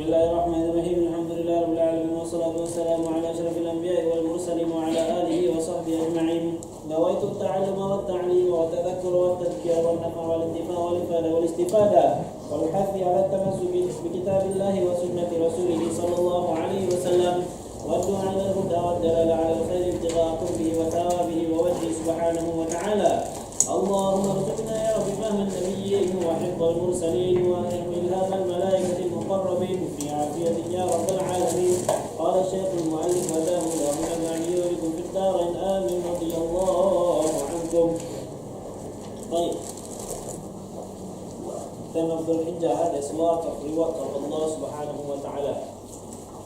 Bismillahirrahmanirrahim. Alhamdulillah rabbil alamin wassalatu wassalamu ala asyrafil anbiya'i wal mursalin wa ala alihi wa sahbihi ajma'in. Nawaitu at-ta'alluma wat ta'lim wa at-tadhakkura wat tadhkira wan nafa' wal intifa' wal ifada wal istifada wal hathi ala at-tamassuk bi kitabillahi wa sunnati rasulih sallallahu alaihi wasallam wa du'a ila al-huda wa dalala ala al-khair ibtigha'a qurbihi wa thawabihi wa wajhihi subhanahu wa ta'ala. Allahumma arzuqna ya rabbi fahman nabiyyin wa hifdhal mursalin wa ilhamal malaikati المقربين في عافية يا رب العالمين. قال الشيخ المؤلف هداه الله من يعينكم في الدارين آمين رضي الله عنكم. طيب 10 of Dhul Hijjah has lot of reward of Allah subhanahu wa ta'ala.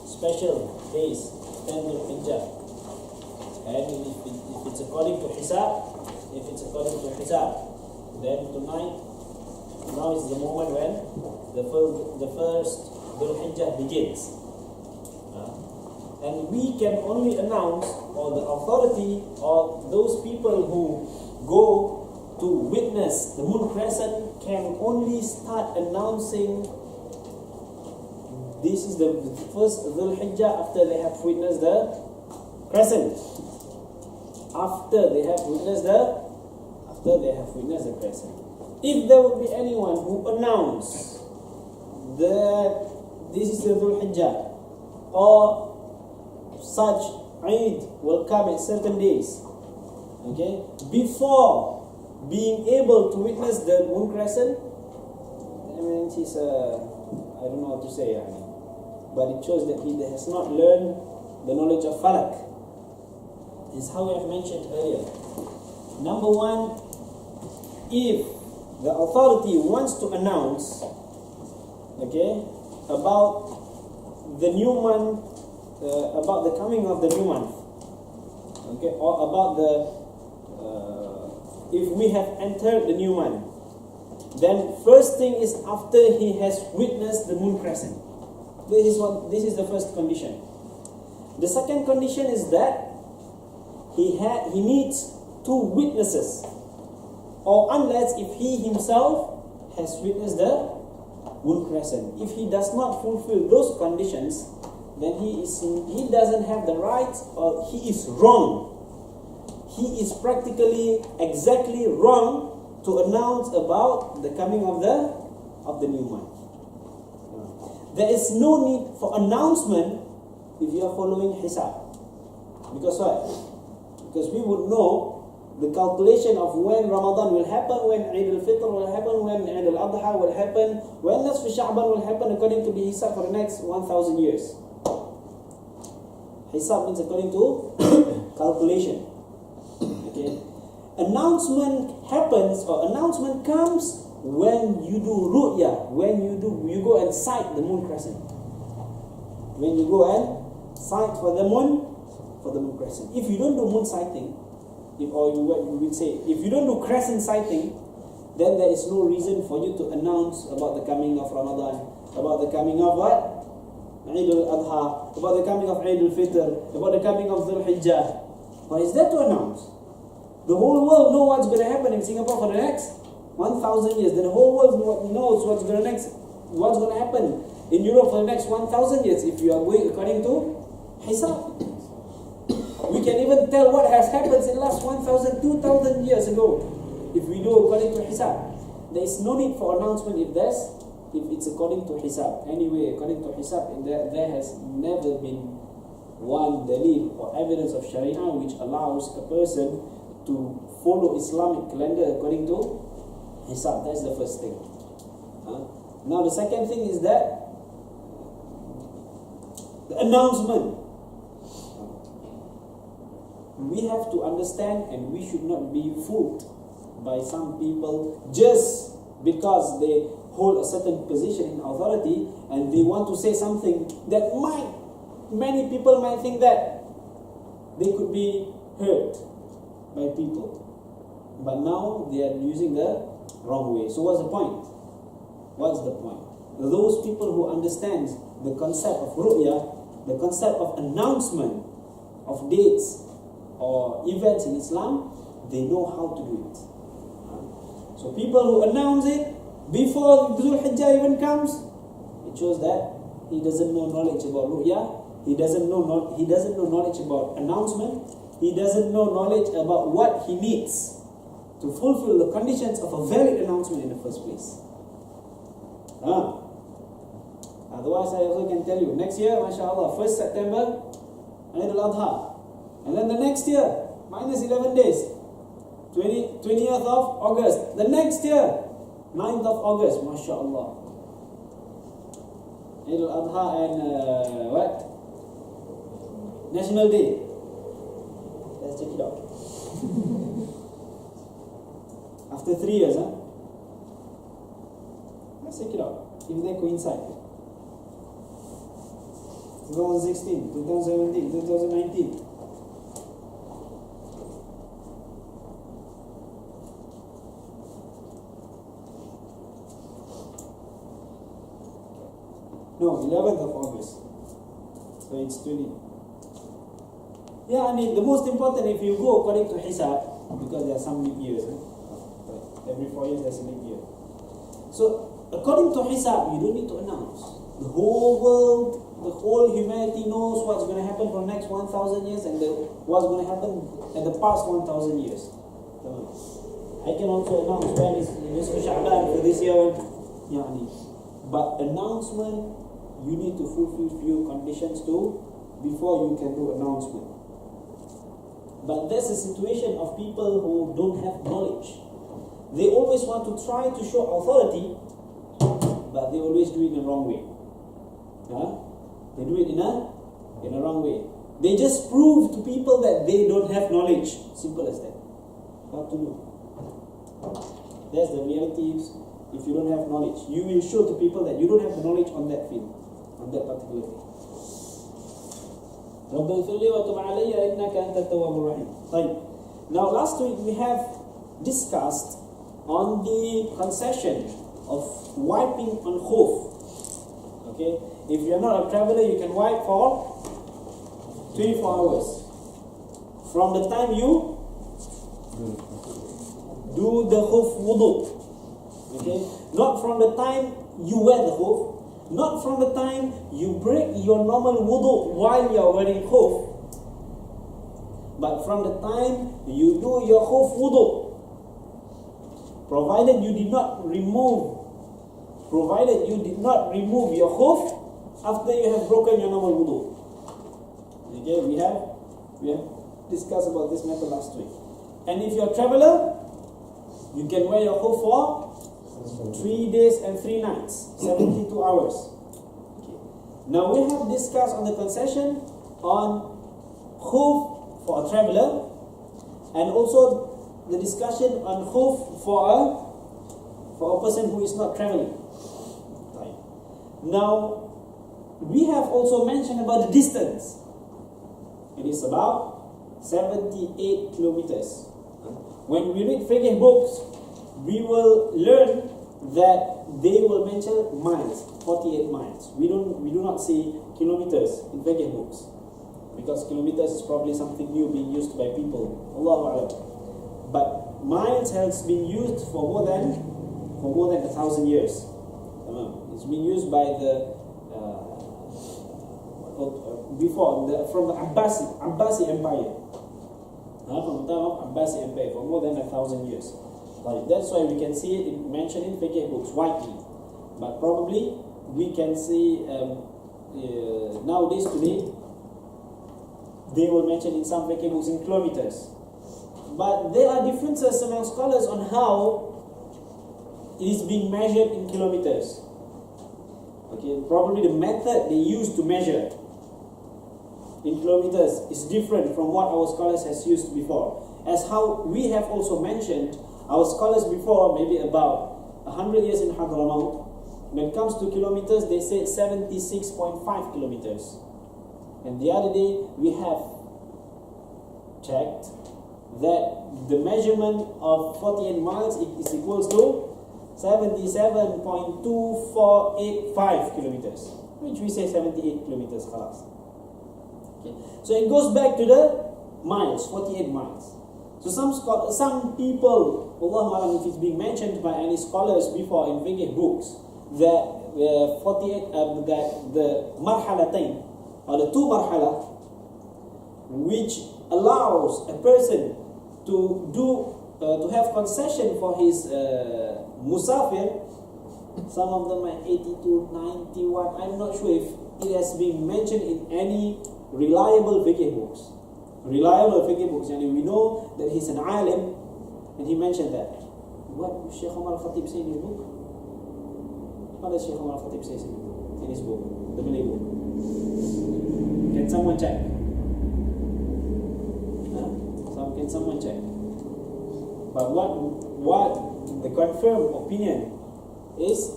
Special days, 10 Dhul Hijjah. And if it's according to Hisab, then tonight, now is the moment when the first Dhul Hijjah begins. And we can only announce, or the authority or those people who go to witness the moon crescent can only start announcing this is the first Dhul Hijjah after they have witnessed the crescent. After they have witnessed the crescent. If there would be anyone who announced that this is the Dhul Hijjah or such Eid will come at certain days, okay, before being able to witness the moon crescent, I mean, he's I don't know what to say, but it shows that he has not learned the knowledge of Falak. This is how we have mentioned earlier. Number one, if the authority wants to announce, okay, about the new month, about the coming of the new month, okay, or about if we have entered the new month, then first thing is after he has witnessed the moon crescent. This is the first condition. The second condition is that he needs two witnesses, or unless if he himself has witnessed the moon crescent. If he does not fulfill those conditions, then he doesn't have the right, or he is wrong. He is practically exactly wrong to announce about the coming of the new month. There is no need for announcement if you are following Hisab. Because why? Because we would know the calculation of when Ramadan will happen, when Eid al-Fitr will happen, when Eid al-Adha will happen, when Nasf Sha'ban will happen according to the Hisab for the next 1,000 years. Hisab means according to calculation. Okay. Announcement happens, or announcement comes when you do ru'ya, when you go and sight the moon crescent. When you go and sight for the moon crescent. If you don't do moon sighting, if you don't do crescent sighting, then there is no reason for you to announce about the coming of Ramadan, about the coming of what? Eid al-Adha, about the coming of Eid al-Fitr, about the coming of Dhul Hijjah. What is that to announce? The whole world knows what's going to happen in Singapore for the next 1,000 years. The whole world knows what's going to happen in Europe for the next 1,000 years if you are going according to Hisab. We can even tell what has happened in the last 1,000, 2,000 years ago if we do according to Hisab. There is no need for announcement if it's according to Hisab. Anyway, according to Hisab, there has never been one dalil or evidence of Sharia which allows a person to follow Islamic calendar according to Hisab. That's the first thing. Now the second thing is that the announcement. We have to understand, and we should not be fooled by some people just because they hold a certain position in authority and they want to say something that many people might think that they could be hurt by people, but now they are using the wrong way. So what's the point? Those people who understand the concept of ru'ya, the concept of announcement of dates or events in Islam, they know how to do it. So people who announce it before Dhul Hijjah even comes, it shows that he doesn't know knowledge about ru'ya, he doesn't know knowledge about announcement, he doesn't know knowledge about what he needs to fulfill the conditions of a valid announcement in the first place. Otherwise, I also can tell you, next year, mashallah, 1st September, Eid al-Adha. And then the next year, minus 11 days, 20th of August. The next year, 9th of August, mashallah. Eid al-Adha and what? National Day. Let's check it out. After 3 years, let's check it out. If they coincide. 2016, 2017, 2019. No, 11th of August. So it's 20. Yeah, I mean, the most important, if you go according to Hisab, because there are some leap years, every 4 years there's a leap year. So, according to Hisab, you don't need to announce. The whole world, the whole humanity knows what's going to happen for the next 1,000 years and what's going to happen in the past 1,000 years. I can also announce when is Sha'ban for this year. But announcement, you need to fulfill few conditions too before you can do announcement. But there's a situation of people who don't have knowledge. They always want to try to show authority, but they always do it in the wrong way. They do it in a wrong way. They just prove to people that they don't have knowledge. Simple as that. How to do? That's the reality. If you don't have knowledge, you will show to people that you don't have the knowledge on that field, on that particular thing. Now last week we have discussed on the concession of wiping on khuf. Okay, if you are not a traveler, you can wipe for 24 hours from the time you do the khuf wudu. Okay, not from the time you wear the khuf, not from the time you break your normal wudu while you are wearing khuf, but from the time you do your khuf wudu, provided you did not remove your khuf after you have broken your normal wudu. Okay, we have discussed about this matter last week. And if you are a traveler, you can wear your khuf for 3 days and 3 nights, 72 hours. Okay. Now we have discussed on the concession on khuf for a traveler, and also the discussion on khuf for a person who is not traveling. Right. Now we have also mentioned about the distance. It is about 78 kilometers. When we read fiqh books, we will learn that they will mention miles, 48 miles. We do not see kilometers in fiqh books, because kilometers is probably something new being used by people. Allahu A'lam. But miles has been used for more than 1,000 years. It's been used by the from the Abbasi Empire. From the time of Abbasi Empire for more than 1,000 years. Right. That's why we can see it mentioned in fiqh books widely. But probably we can see nowadays today they will mention in some fiqh books in kilometers. But there are differences among scholars on how it is being measured in kilometers. Okay, probably the method they use to measure in kilometers is different from what our scholars has used before. As how we have also mentioned, our scholars before, maybe about 100 years in Hadhramaut, when it comes to kilometers, they say 76.5 kilometers. And the other day, we have checked that the measurement of 48 miles is equals to 77.2485 kilometers, which we say 78 kilometers. Okay. So it goes back to the miles, 48 miles. So some people, Allahu A'lam if it's being mentioned by any scholars before in fiqh books, that 48 the marhalatain, or the two marhala, which allows a person to have concession for his Musafir. Some of them are 82, 91. I'm not sure if it has been mentioned in any reliable fiqh books. And we know that he's an alim, and he mentioned that. What Sheikh Al-Khatib say in his book? What does Sheikh Al-Khatib say in his book, the Malay book? Can someone check? Can someone check? But what the confirmed opinion is,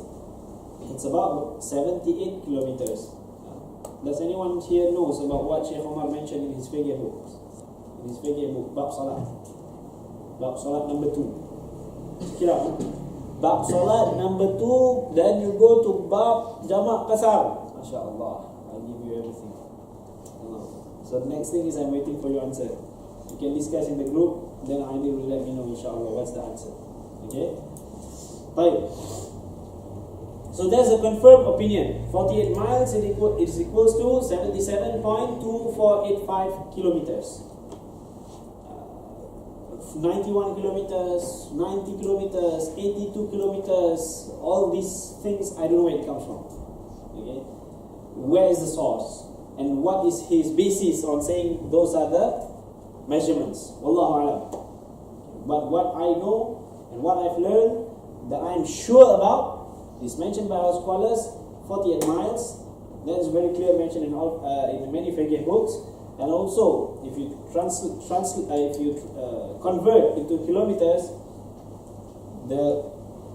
it's about 78 kilometers. Does anyone here knows about what Sheikh Omar mentioned in his fiqh book? In his fiqh book, Bab Salat. Bab Salat number 2. Kira, Bab Salat number 2, then you go to Bab Jamak Qasar. MashaAllah, I'll give you everything. So the next thing is I'm waiting for your answer. You can discuss in the group, then I will let me know inshallah what's the answer. Okay? Right. So there's a confirmed opinion. 48 miles is equals to 77.2485 kilometers. 91 kilometers, 90 kilometers, 82 kilometers, all these things, I don't know where it comes from. Okay? Where is the source? And what is his basis on saying those are the measurements? Wallahu a'lam. But what I know and what I've learned that I'm sure about is mentioned by our scholars, 48 miles. That is very clear mentioned in many fiqh books. And also, if you convert into kilometers, the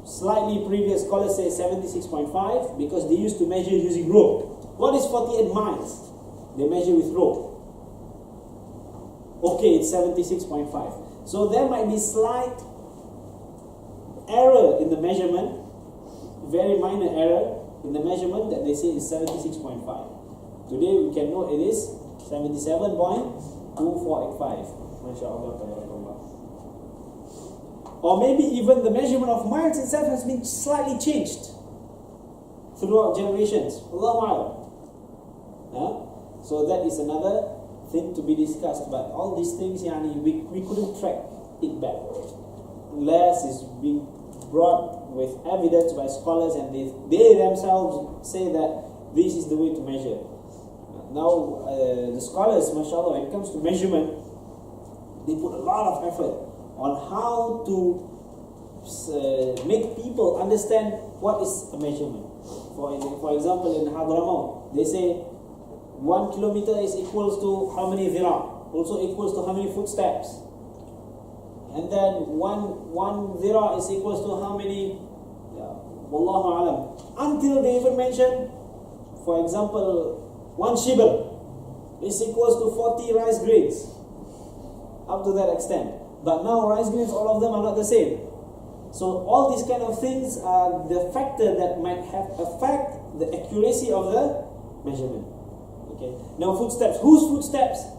slightly previous scholars say 76.5 because they used to measure using rope. What is 48 miles? They measure with rope. Okay, it's 76.5. So there might be slight error in the measurement, very minor error in the measurement that they say is 76.5. Today we can know it is 77.2485. MashaAllah. Or maybe even the measurement of miles itself has been slightly changed throughout generations. Allahu A'lam. So that is another thing to be discussed. But all these things, we couldn't track it back unless it's being brought with evidence by scholars, and they themselves say that this is the way to measure. Now, the scholars, mashallah, when it comes to measurement, they put a lot of effort on how to make people understand what is a measurement. For example, in al-Hadhrami, they say 1 kilometer is equals to how many zira, also equals to how many footsteps. And then one zira is equals to how many, wallahu alam. Until they even mention, for example, 1 shibr is equals to 40 rice grains. Up to that extent. But now rice grains, all of them are not the same. So all these kind of things are the factor that might affect the accuracy of the measurement. Okay. Now footsteps. Whose footsteps?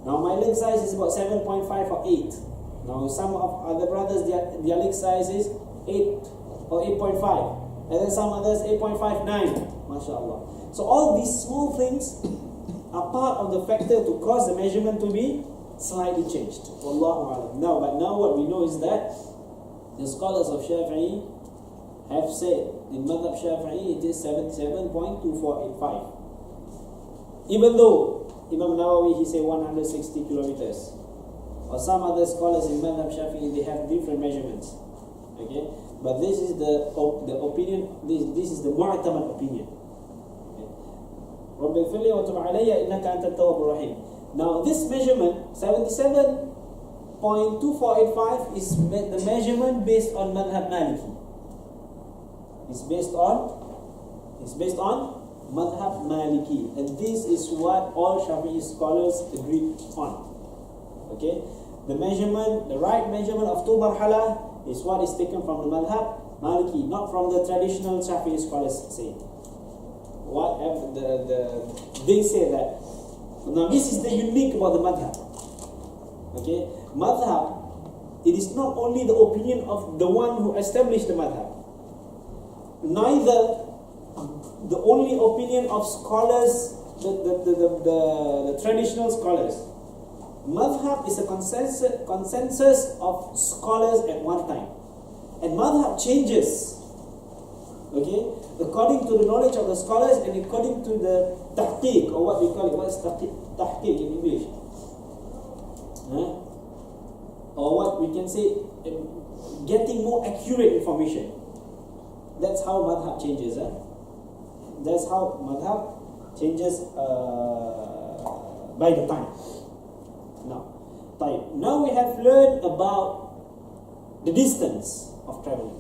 Now my leg size is about 7.5 or 8. Now some of other brothers, their leg size is 8 or 8.5. And then some others 8.59. MashaAllah. So all these small things are part of the factor to cause the measurement to be slightly changed. Wallahu a'lam. But now what we know is that the scholars of Shafi'i have said in Madhab Shafi'i it is 77.2485. Even though Imam Nawawi he say 160 kilometers. Or some other scholars in Madhab Shafi'i they have different measurements. Okay? But this is the opinion, this is the mu'tamad opinion. Now this measurement 77.2485 is the measurement based on Madhab Maliki. It's based on Madhab Maliki, and this is what all Shafi'i scholars agree on. Okay, the right measurement of 2 marhala is what is taken from the Madhab Maliki, not from the traditional Shafi'i scholars say. They say that. Now this is the unique about the madhab. Okay, madhab, it is not only the opinion of the one who established the madhab. Neither the only opinion of scholars, the traditional scholars. Madhab is a consensus of scholars at one time. And madhab changes, okay, according to the knowledge of the scholars and according to the tahqiq, or what we call it. What is tahqiq in English? Or what we can say, getting more accurate information. That's how madhab changes. That's how madhab changes by the time. Now we have learned about the distance of traveling.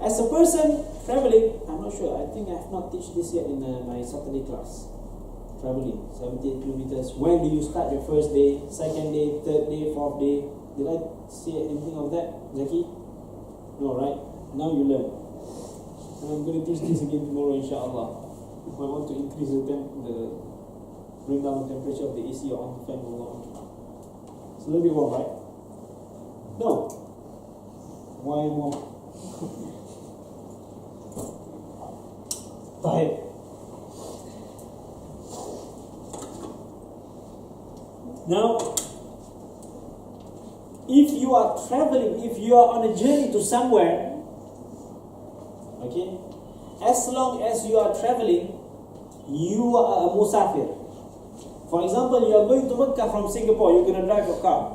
As a person traveling, I'm not sure, I think I have not taught this yet in my Saturday class. Traveling, 78 kilometers. When do you start your first day, second day, third day, fourth day? Did I say anything of that, Zaki? No, right? Now you learn. And I'm going to teach this again tomorrow, inshallah. If I want to increase bring down the temperature of the AC or on the fan, it's a little bit warm, right? No. Why warm? Right. Now, if you are traveling, if you are on a journey to somewhere, okay, as long as you are traveling, you are a Musafir. For example, you are going to Mecca from Singapore, you're going to drive your car,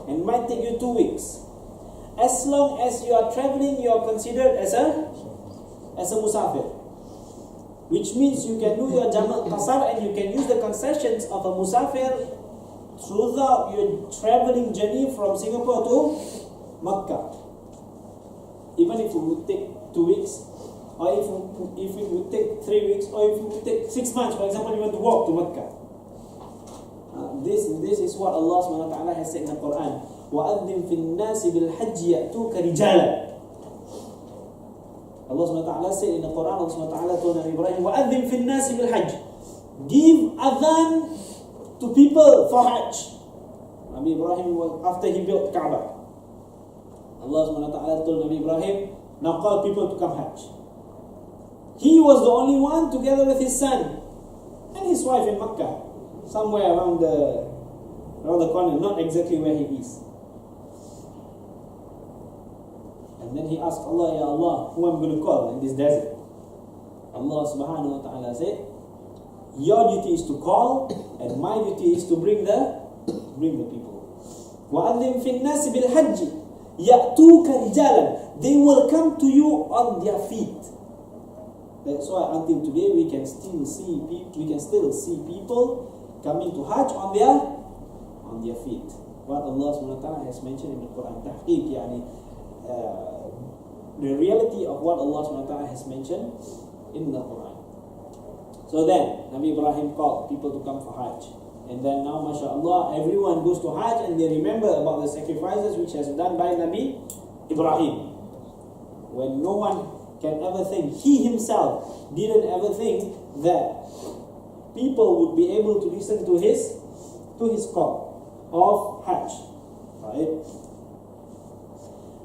and it might take you 2 weeks. As long as you are traveling, you are considered as a Musafir, which means you can do your Jamal Qasar and you can use the concessions of a Musafir throughout your traveling journey from Singapore to Mecca. Even if it would take 2 weeks, or if it would take 3 weeks, or if it would take 6 months, for example, you want to walk to Mecca. This is what Allah SWT has said in the Quran. وَأَذِّن فِي النَّاسِ بِالْحَجِّ يَأْتُوكَ رِجَالًا. Allah SWT said in the Quran, Allah SWT told Nabi Ibrahim, وَأَذِّن فِي النَّاسِ بِالْحَجِّ. Give adhan to people for Hajj. Nabi Ibrahim was after he built Kaaba. Allah SWT told Nabi Ibrahim, now call people to come Hajj. He was the only one together with his son and his wife in Makkah, somewhere around the corner, not exactly where he is. And then he asked Allah, Ya Allah, who am I going to call in this desert? Allah subhanahu wa ta'ala said, your duty is to call, and my duty is to bring the people. وَأَذِّن فِي النَّاسِ بِالْحَجِّ يَأْتُوكَ رِجَالًا. They will come to you on their feet. That's why until today we can still see people coming to Hajj on their feet. What Allah SWT has mentioned in the Quran, tahqiq, the reality of what Allah SWT has mentioned in the Quran. So then Nabi Ibrahim called people to come for Hajj, and then now mashallah everyone goes to Hajj and they remember about the sacrifices which has done by Nabi Ibrahim, when no one can ever think, he himself didn't ever think that people would be able to listen to his call of Hajj. Right?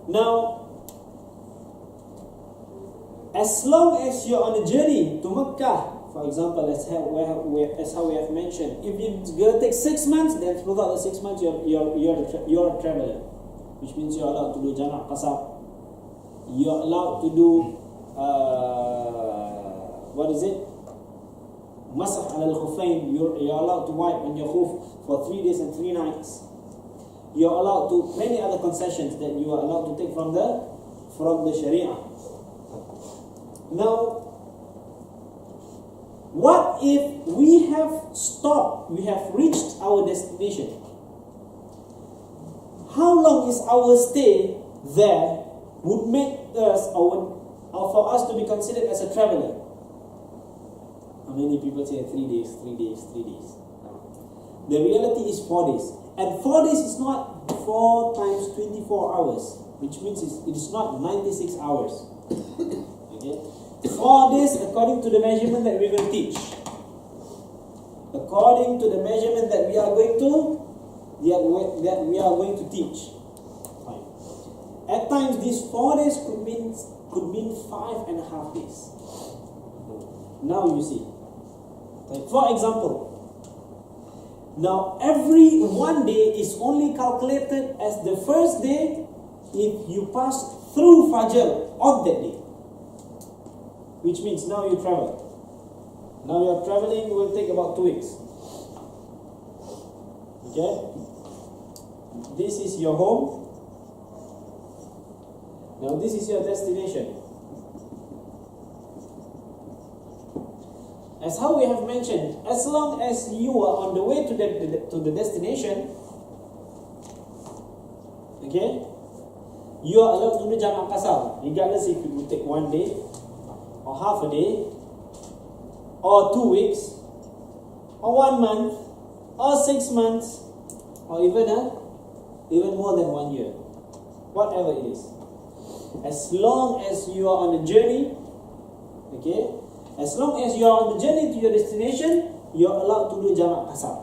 Now, as long as you're on a journey to Mecca, for example, as how we have mentioned, if it's going to take 6 months, then throughout the 6 months you're a traveler, which means you're allowed to do Jana' Qasar. You're allowed to do Masah al-Khuffayn. You're allowed to wipe on your khuf for 3 days and 3 nights. You're allowed to many other concessions that you are allowed to take from the Sharia. Now, what if we have stopped, we have reached our destination? How long is our stay there would make us, or for us to be considered as a traveler? How many people say 3 days, 3 days, 3 days? The reality is 4 days. And 4 days is not 4 times 24 hours, which means it is not 96 hours. Okay? 4 days according to the measurement that we're going to teach. According to the measurement that we are going to teach. Fine. At times, these 4 days could mean 5.5 days. Now you see. For example, now every 1 day is only calculated as the first day if you pass through Fajr on that day. Which means now you travel. Now your traveling will take about 2 weeks. Okay? This is your home. Now this is your destination. As how we have mentioned, as long as you are on the way to the destination, okay, you are allowed to do Jamak Qasar, regardless if it will take 1 day, or half a day, or 2 weeks, or 1 month, or 6 months, or even more than 1 year. Whatever it is. As long as you are on a journey, okay, as long as you are on the journey to your destination, you are allowed to do Jamak Qasar.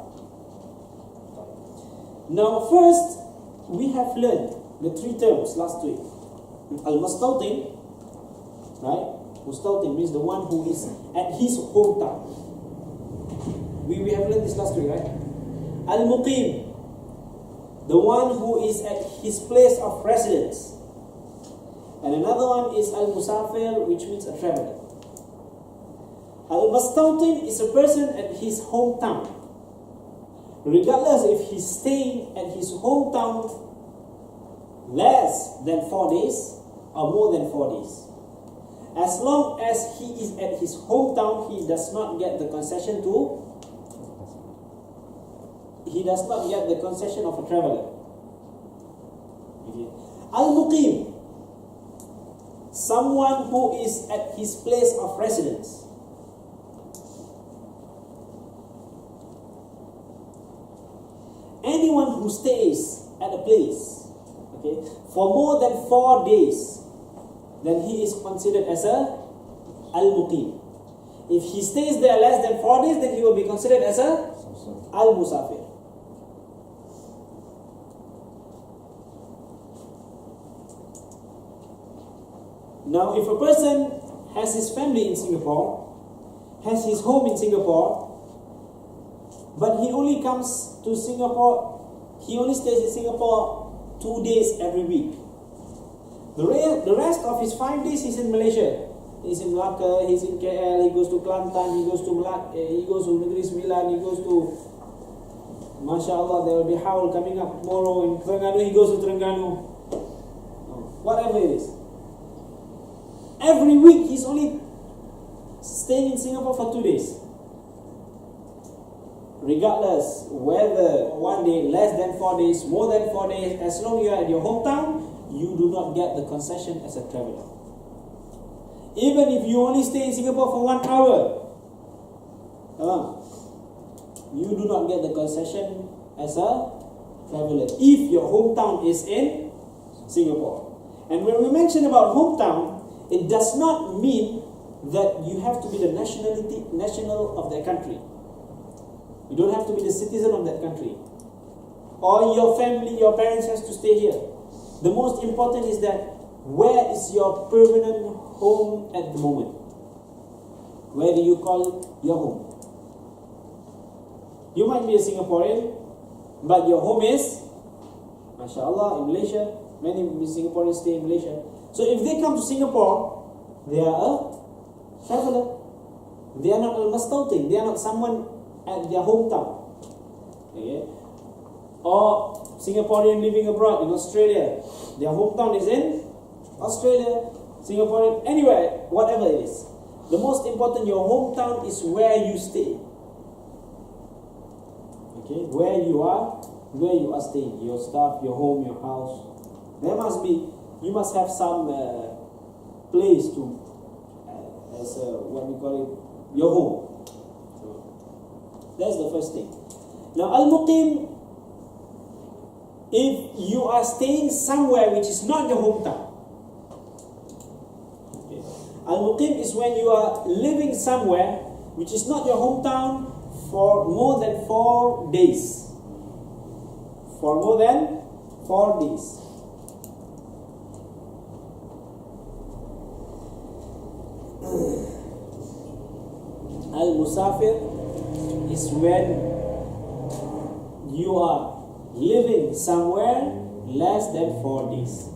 Now first, we have learned the 3 terms last week. Al-Mustawtin, right? Mustawtin means the one who is at his hometown. We have learned this last week, right? Al-Muqim, the one who is at his place of residence. And another one is Al-Musafir, which means a traveler. Al-Mustawtin is a person at his hometown. Regardless if he's staying at his hometown less than 4 days or more than 4 days. As long as he is at his hometown, he does not get the concession of a traveler. Okay. Al-Muqim, someone who is at his place of residence. Anyone who stays at a place, okay, for more than 4 days, then he is considered as a Al-Muqim. If he stays there less than 4 days, then he will be considered as a Al-Musafir. Now, if a person has his family in Singapore, has his home in Singapore, but he only comes to Singapore, he only stays in Singapore 2 days every week. The rest of his 5 days he's in Malaysia. He's in Melaka, he's in KL, he goes to Kelantan, he goes to Negeri Sembilan, he goes to, MashaAllah, there will be Haul coming up tomorrow in Terengganu, he goes to Terengganu. Whatever it is. Every week he's only staying in Singapore for 2 days. Regardless whether 1 day, less than 4 days, more than 4 days, as long as you are at your hometown, you do not get the concession as a traveler. Even if you only stay in Singapore for 1 hour, you do not get the concession as a traveler if your hometown is in Singapore. And when we mention about hometown, it does not mean that you have to be the national of that country. You don't have to be the citizen of that country. Or your family, your parents has to stay here. The most important is that where is your permanent home at the moment? Where do you call your home? You might be a Singaporean, but your home is, MashaAllah, in Malaysia. Many Singaporeans stay in Malaysia. So if they come to Singapore, they are a traveler. They are not al-Mustawtin. They are not someone at their hometown. Okay? Or Singaporean living abroad in Australia. Their hometown is in Australia, Singaporean, anywhere, whatever it is. The most important, your hometown is where you stay. Okay? Where you are staying. Your stuff, your home, your house. You must have some place to, your home. That's the first thing. Now, Al-Muqim, if you are staying somewhere which is not your hometown. Okay. Al-Muqim is when you are living somewhere which is not your hometown for more than 4 days. For more than 4 days. Musafir is when you are living somewhere less than 4 days.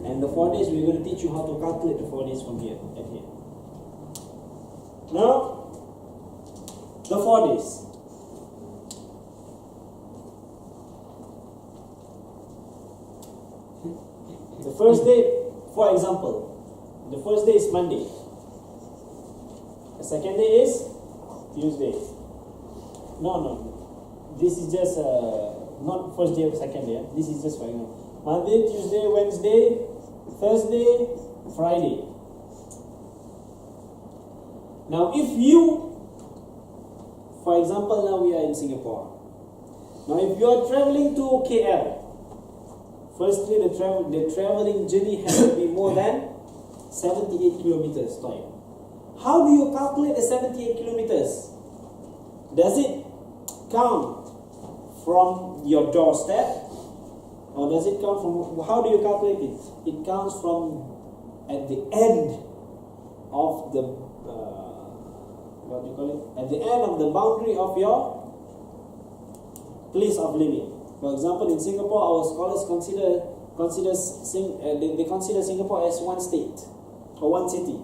And the 4 days, we're going to teach you how to calculate the 4 days from here and here. Now, the 4 days. The first day, for example, the first day is Monday. The second day is Tuesday. No. This is just not first day or second day. This is just for example. Monday, Tuesday, Wednesday, Thursday, Friday. Now, if you, for example, now we are in Singapore. Now, if you are traveling to KL, firstly, the traveling journey has to be more than 78 kilometers. How do you calculate the 78 kilometers? Does it count from your doorstep, or does it count from, how do you calculate it? It counts from at the end of the at the end of the boundary of your place of living. For example, in Singapore, our scholars consider Singapore as one state or one city.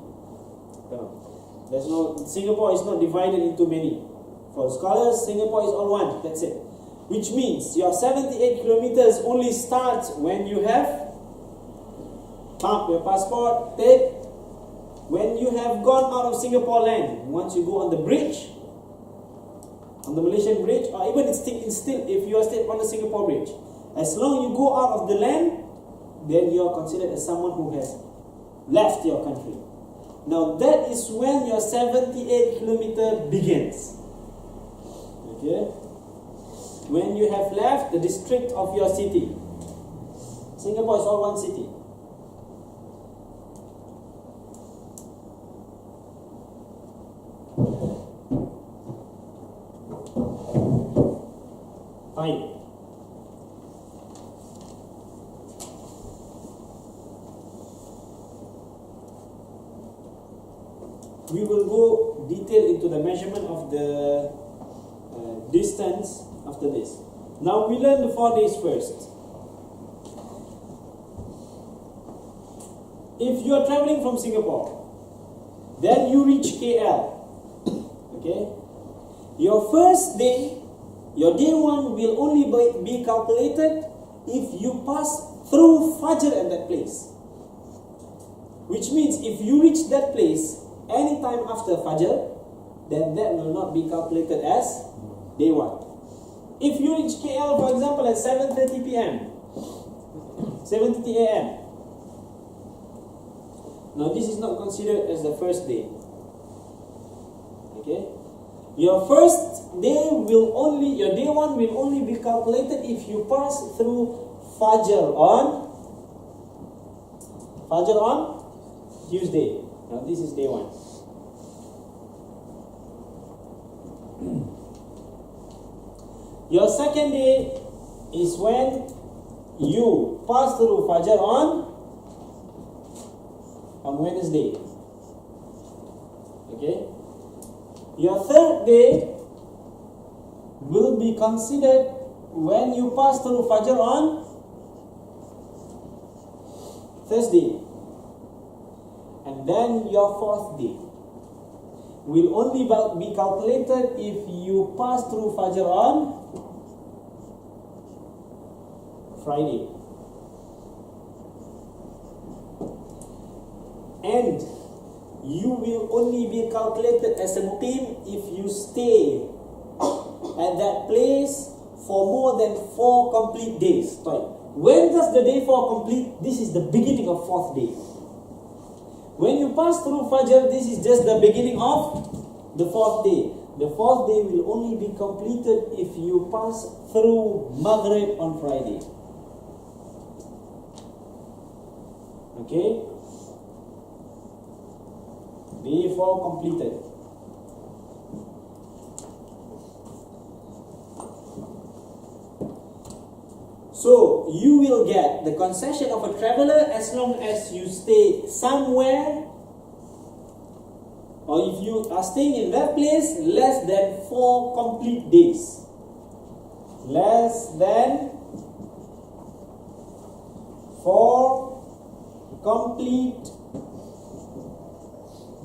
Singapore is not divided into many. For scholars, Singapore is all one. That's it. Which means your 78 kilometers only starts when you have pumped your passport, take. When you have gone out of Singapore land, once you go on the bridge, on the Malaysian bridge, or even if you are still on the Singapore bridge, as long you go out of the land, then you are considered as someone who has left your country. Now that is when your 78 kilometer begins. Okay? When you have left the district of your city. Singapore is all one city. Fine. We will go detail into the measurement of the distance after this. Now we learn the 4 days first. If you are traveling from Singapore, then you reach KL. Okay? Your first day, your day one will only be calculated if you pass through Fajr at that place. Which means if you reach that place anytime after Fajr, then that will not be calculated as day one. If you reach KL, for example, at 7:30 p.m., 7:30 a.m., now this is not considered as the first day. Okay? Your day one will only be calculated if you pass through Fajr on Tuesday. Now this is day one. Your second day is when you pass through Fajr on Wednesday. Okay? Your third day will be considered when you pass through Fajr on Thursday. And then your fourth day will only be calculated if you pass through Fajr on Friday. And you will only be calculated as a muqim if you stay at that place for more than 4 complete days. When does the day 4 complete? This is the beginning of 4th day. When you pass through Fajr, this is just the beginning of the 4th day. The 4th day will only be completed if you pass through Maghrib on Friday. Okay? Day 4 completed. So, you will get the concession of a traveler as long as you stay somewhere or if you are staying in that place less than 4 complete days. Less than 4 complete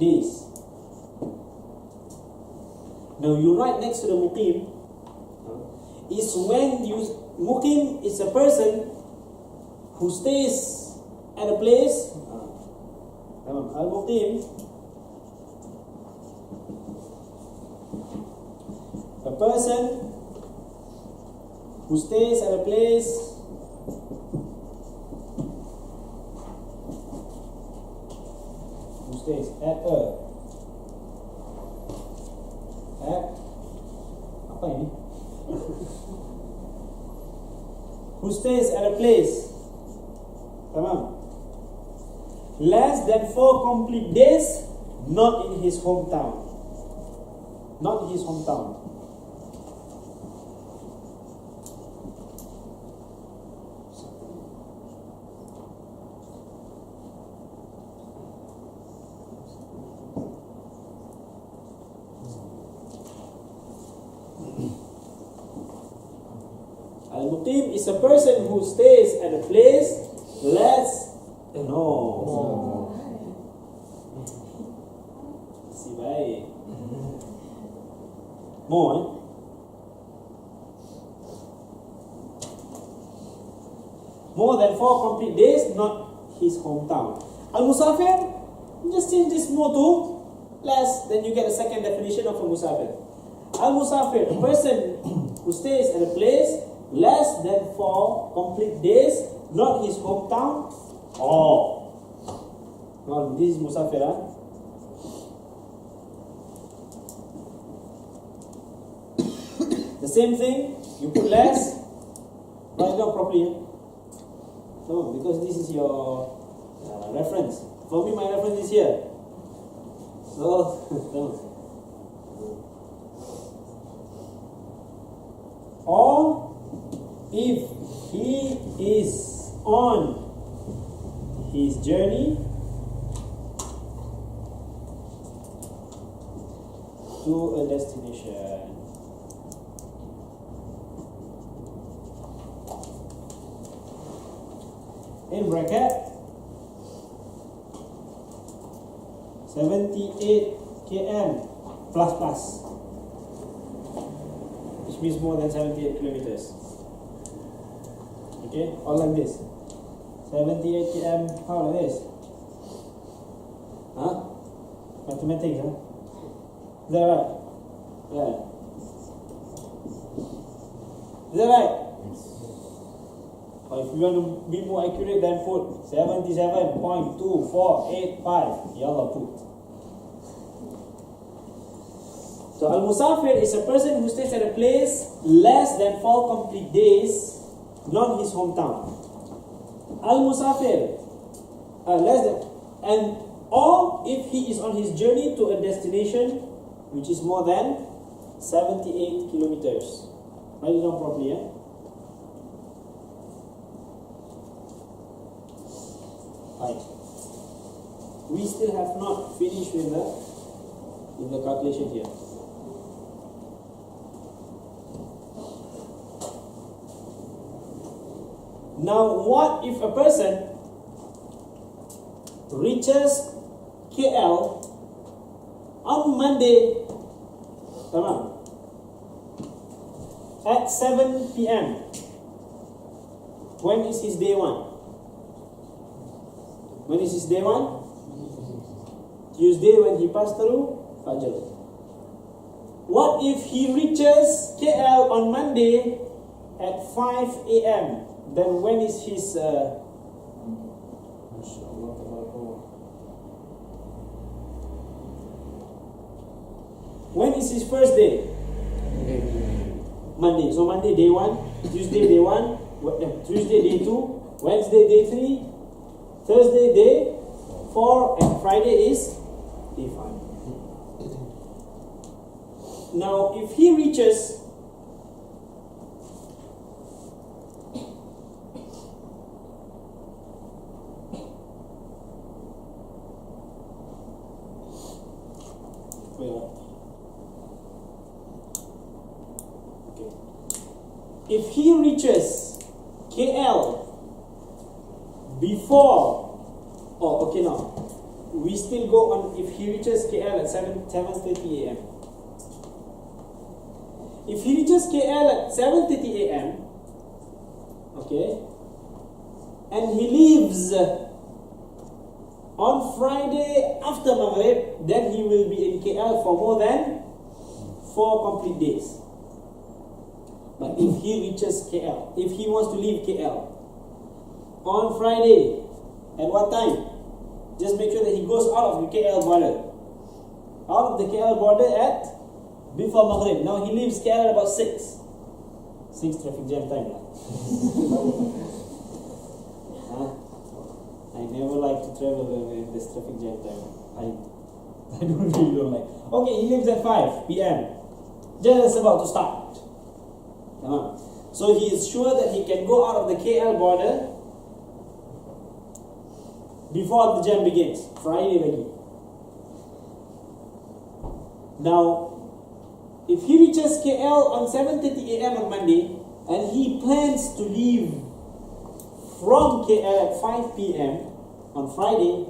days. Now you write next to the muqim is when you muqim is a person who stays at a place. Al-muqim, a person who stays at a place apa ini? Who stays at a place, tamam, less than 4 complete days, not in his hometown. Not in his hometown. Al-Muqim is a person who stays at a place less than si baik. More than 4 complete days, not his hometown. Al-Musafir, just change this more to less, then you get a second definition of a Musafir. Al-Musafir, a person who stays at a place less than 4 complete days, not his hometown. Well, this is Musafir. The same thing, you put less, write it down properly. No, because this is your reference. For me, my reference is here. So, or if he is on his journey to a destination. In bracket 78 km plus, which means more than 78 kilometers. Okay, all like this. 78 km, how like this? Mathematics, huh? Is that right? Yeah. Is that right? Or if you want to be more accurate, then put 77.2485. Yalla, put. So Al-Musafir is a person who stays at a place less than 4 complete days, not his hometown. Al-Musafir, less than, and or if he is on his journey to a destination which is more than 78 kilometers. Write it down properly, yeah? Right. We still have not finished with the calculation here. Now, what if a person reaches KL on Monday at 7 p.m. When is his day one? When is his day one? Tuesday, when he passed through Fajr. What if he reaches KL on Monday at 5 a.m.? Then when is his when is his first day? Monday. So Monday day 1, Tuesday day 1, Tuesday day 2, Wednesday day 3, Thursday day 4, and Friday is day 5. Now if he reaches if he reaches KL before, oh okay, now we still go on. If he reaches KL at 7:30 a.m. If he reaches KL at 7:30 a.m., okay, and he leaves on Friday after Maghrib, then he will be in KL for more than 4 complete days. But if he reaches KL, if he wants to leave KL on Friday, at what time? Just make sure that he goes out of the KL border. Out of the KL border at before Maghrib. Now he leaves KL at about 6. 6 traffic jam time. I never like to travel in this traffic jam time. I don't like. Okay, he leaves at 5 p.m. Just about to start. So he is sure that he can go out of the KL border before the jam begins. Friday lagi. Now, if he reaches KL on 7:30 a.m. on Monday and he plans to leave from KL at 5 p.m. on Friday,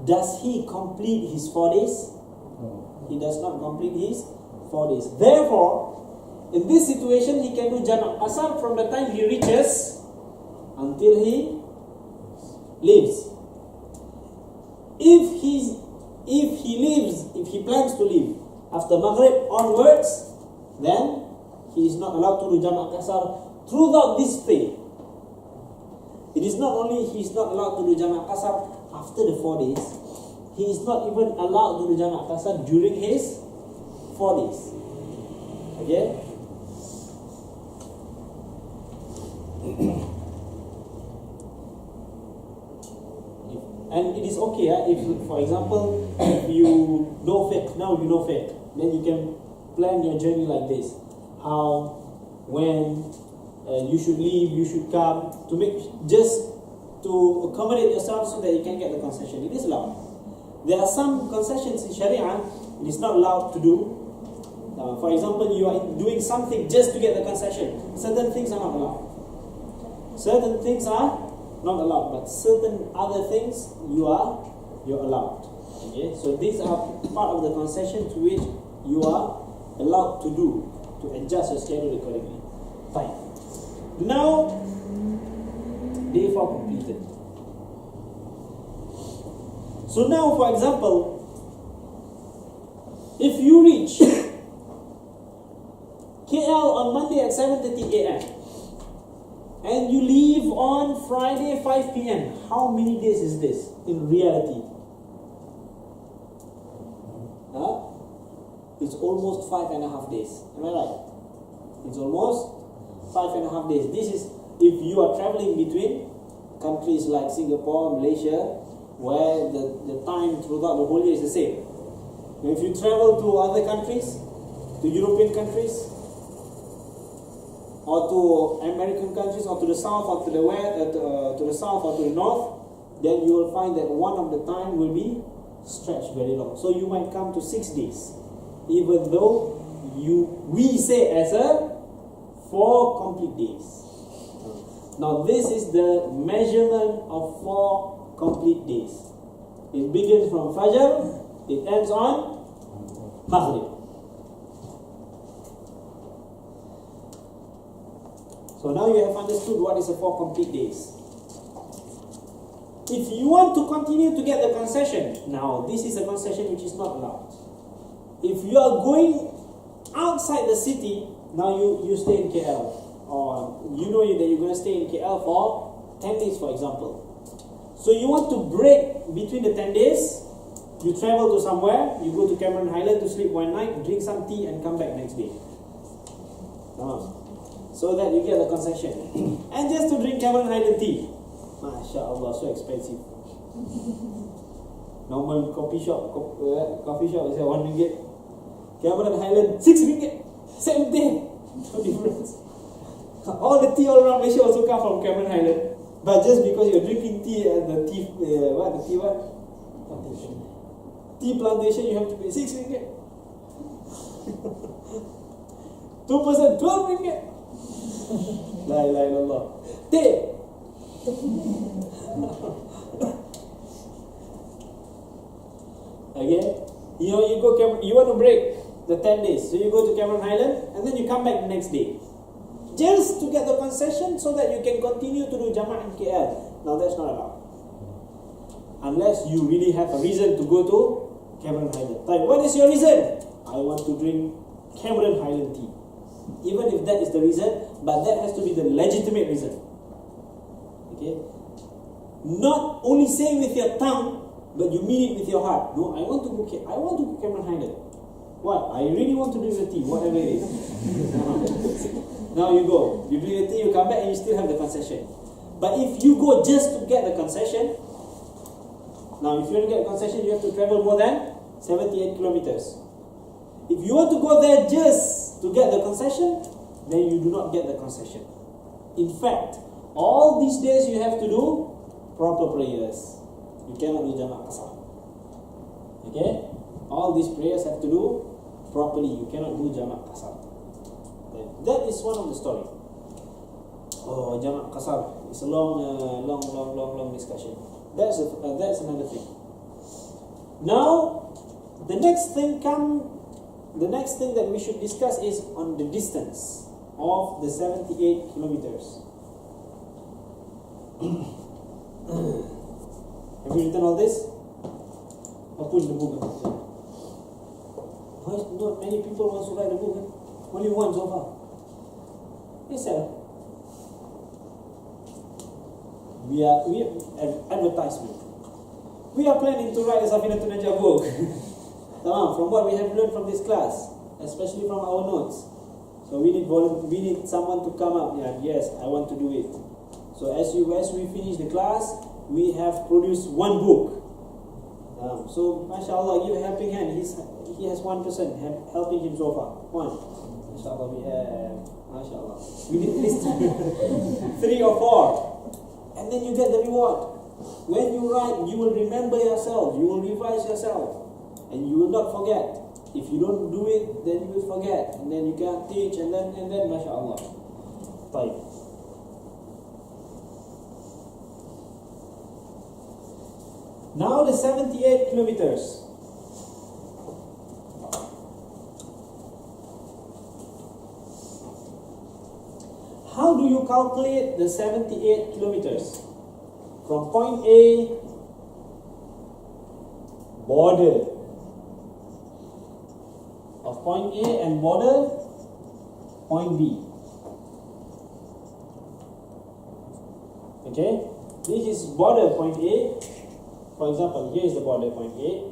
does he complete his 4 days? He does not complete his 4 days. Therefore, in this situation, he can do Jamak Asar from the time he reaches until he leaves. If he plans to leave after Maghrib onwards, then he is not allowed to do Jamak Asar throughout this stay. It is not only he is not allowed to do Jamak Asar after the 4 days, he is not even allowed to do Jamak Asar during his 4 days. Okay? And it is okay if, for example, if you know fiqh, now you know fiqh, then you can plan your journey like this. How, when you should leave, you should come, to make, just to accommodate yourself so that you can get the concession. It is allowed. There are some concessions in Sharia it is not allowed to do. For example, you are doing something just to get the concession. Certain things are not allowed. Certain things are not allowed, but certain other things you're allowed. Okay, so these are part of the concession to which you are allowed to do to adjust your schedule accordingly. Fine. Now, day 4 completed. So now, for example, if you reach KL on Monday at 7:30 a.m. and you leave on Friday 5 p.m., how many days is this in reality? It's almost 5.5 days. Am I right? It's almost 5.5 days. This is if you are traveling between countries like Singapore, Malaysia, where the time throughout the whole year is the same. Now, if you travel to other countries, to European countries, or to American countries, or to the south, or to the west, to the south, or to the north, then you will find that one of the time will be stretched very long. So you might come to 6 days, even though we say as a 4 complete days. Now this is the measurement of 4 complete days. It begins from Fajr, it ends on Maghrib. So now you have understood what is a 4 complete days. If you want to continue to get the concession, now this is a concession which is not allowed. If you are going outside the city, now you stay in KL, or you know that you're going to stay in KL for 10 days, for example. So you want to break between the 10 days, you travel to somewhere, you go to Cameron Highland to sleep one night, drink some tea and come back next day. So that you get the concession. And just to drink Cameron Highland tea, MashaAllah, so expensive. Normal coffee shop is 1 ringgit. Cameron Highland 6 ringgit. Same thing. No difference. All the tea all around Malaysia also come from Cameron Highland. But just because you're drinking tea at the tea plantation, you have to pay 6 ringgit. 2 person 12 ringgit. La ilaha illallah. Take. Okay? You want to break the 10 days. So you go to Cameron Highland and then you come back the next day. Just to get the concession so that you can continue to do Jama'ah in KL. Now that's not allowed. Unless you really have a reason to go to Cameron Highland. What is your reason? I want to drink Cameron Highland tea. Even if that is the reason, but that has to be the legitimate reason. Okay? Not only say with your tongue, but you mean it with your heart. No, I want to go Cameron Highland. What? I really want to drink the tea, whatever it is. Now you go. You drink the tea, you come back and you still have the concession. But if you go just to get the concession, now if you want to get the concession, you have to travel more than 78 kilometers. If you want to go there just to get the concession, then you do not get the concession. In fact, all these days you have to do proper prayers. You cannot do Jama'ah Qasar. Okay? All these prayers have to do properly. You cannot do Jama'ah Qasar. That is one of the story. Oh, Jama'ah Qasar. It's a long discussion. That's another thing. Now, the next thing that we should discuss is on the distance of the 78 kilometers. Have you written all this? Or put the book? Not many people want to write a book. Only one so far. Yes, sir. We are advertisement. We are planning to write a Safinatun Najah book. From what we have learned from this class, especially from our notes. So we need someone to come up. Yeah, yes, I want to do it. So as we finish the class, we have produced one book. So mashallah, give a helping hand. He has one person helping him so far. One. Mashallah, we have. Mashallah. We need at least 3 or 4. And then you get the reward. When you write, you will remember yourself. You will revise yourself. And you will not forget. If you don't do it, then you will forget. And then you can't teach. And then mashallah. Fine. Now the 78 kilometers. How do you calculate the 78 kilometers? From point A, border of point A and border point B. Okay? This is border point A. For example, here is the border point A.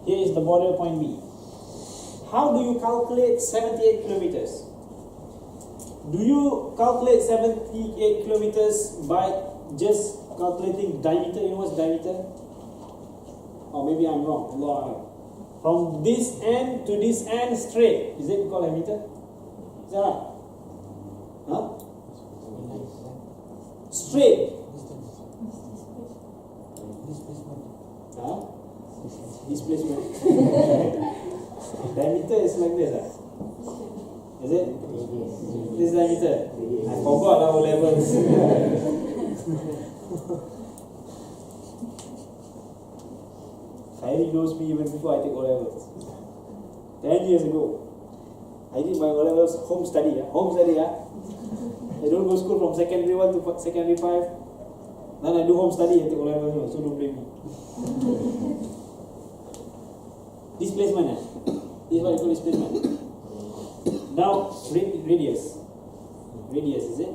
Here is the border point B. How do you calculate 78 kilometers? Do you calculate 78 kilometers by just calculating diameter? You know what's diameter? Or maybe I'm wrong. Allah. From this end to this end straight. Is it called diameter? Is that right? Huh? Straight. Huh? Displacement. Diameter is like this. Is it? This diameter. I forgot our levels. Khairi knows me even before I take O-levels. 10 years ago, I did my O-levels home study. Home study. I don't go school from secondary 1 to secondary 5. Then I do home study and take O-levels, so don't blame me. Displacement. This is what you call displacement. Now, radius. Radius, is it?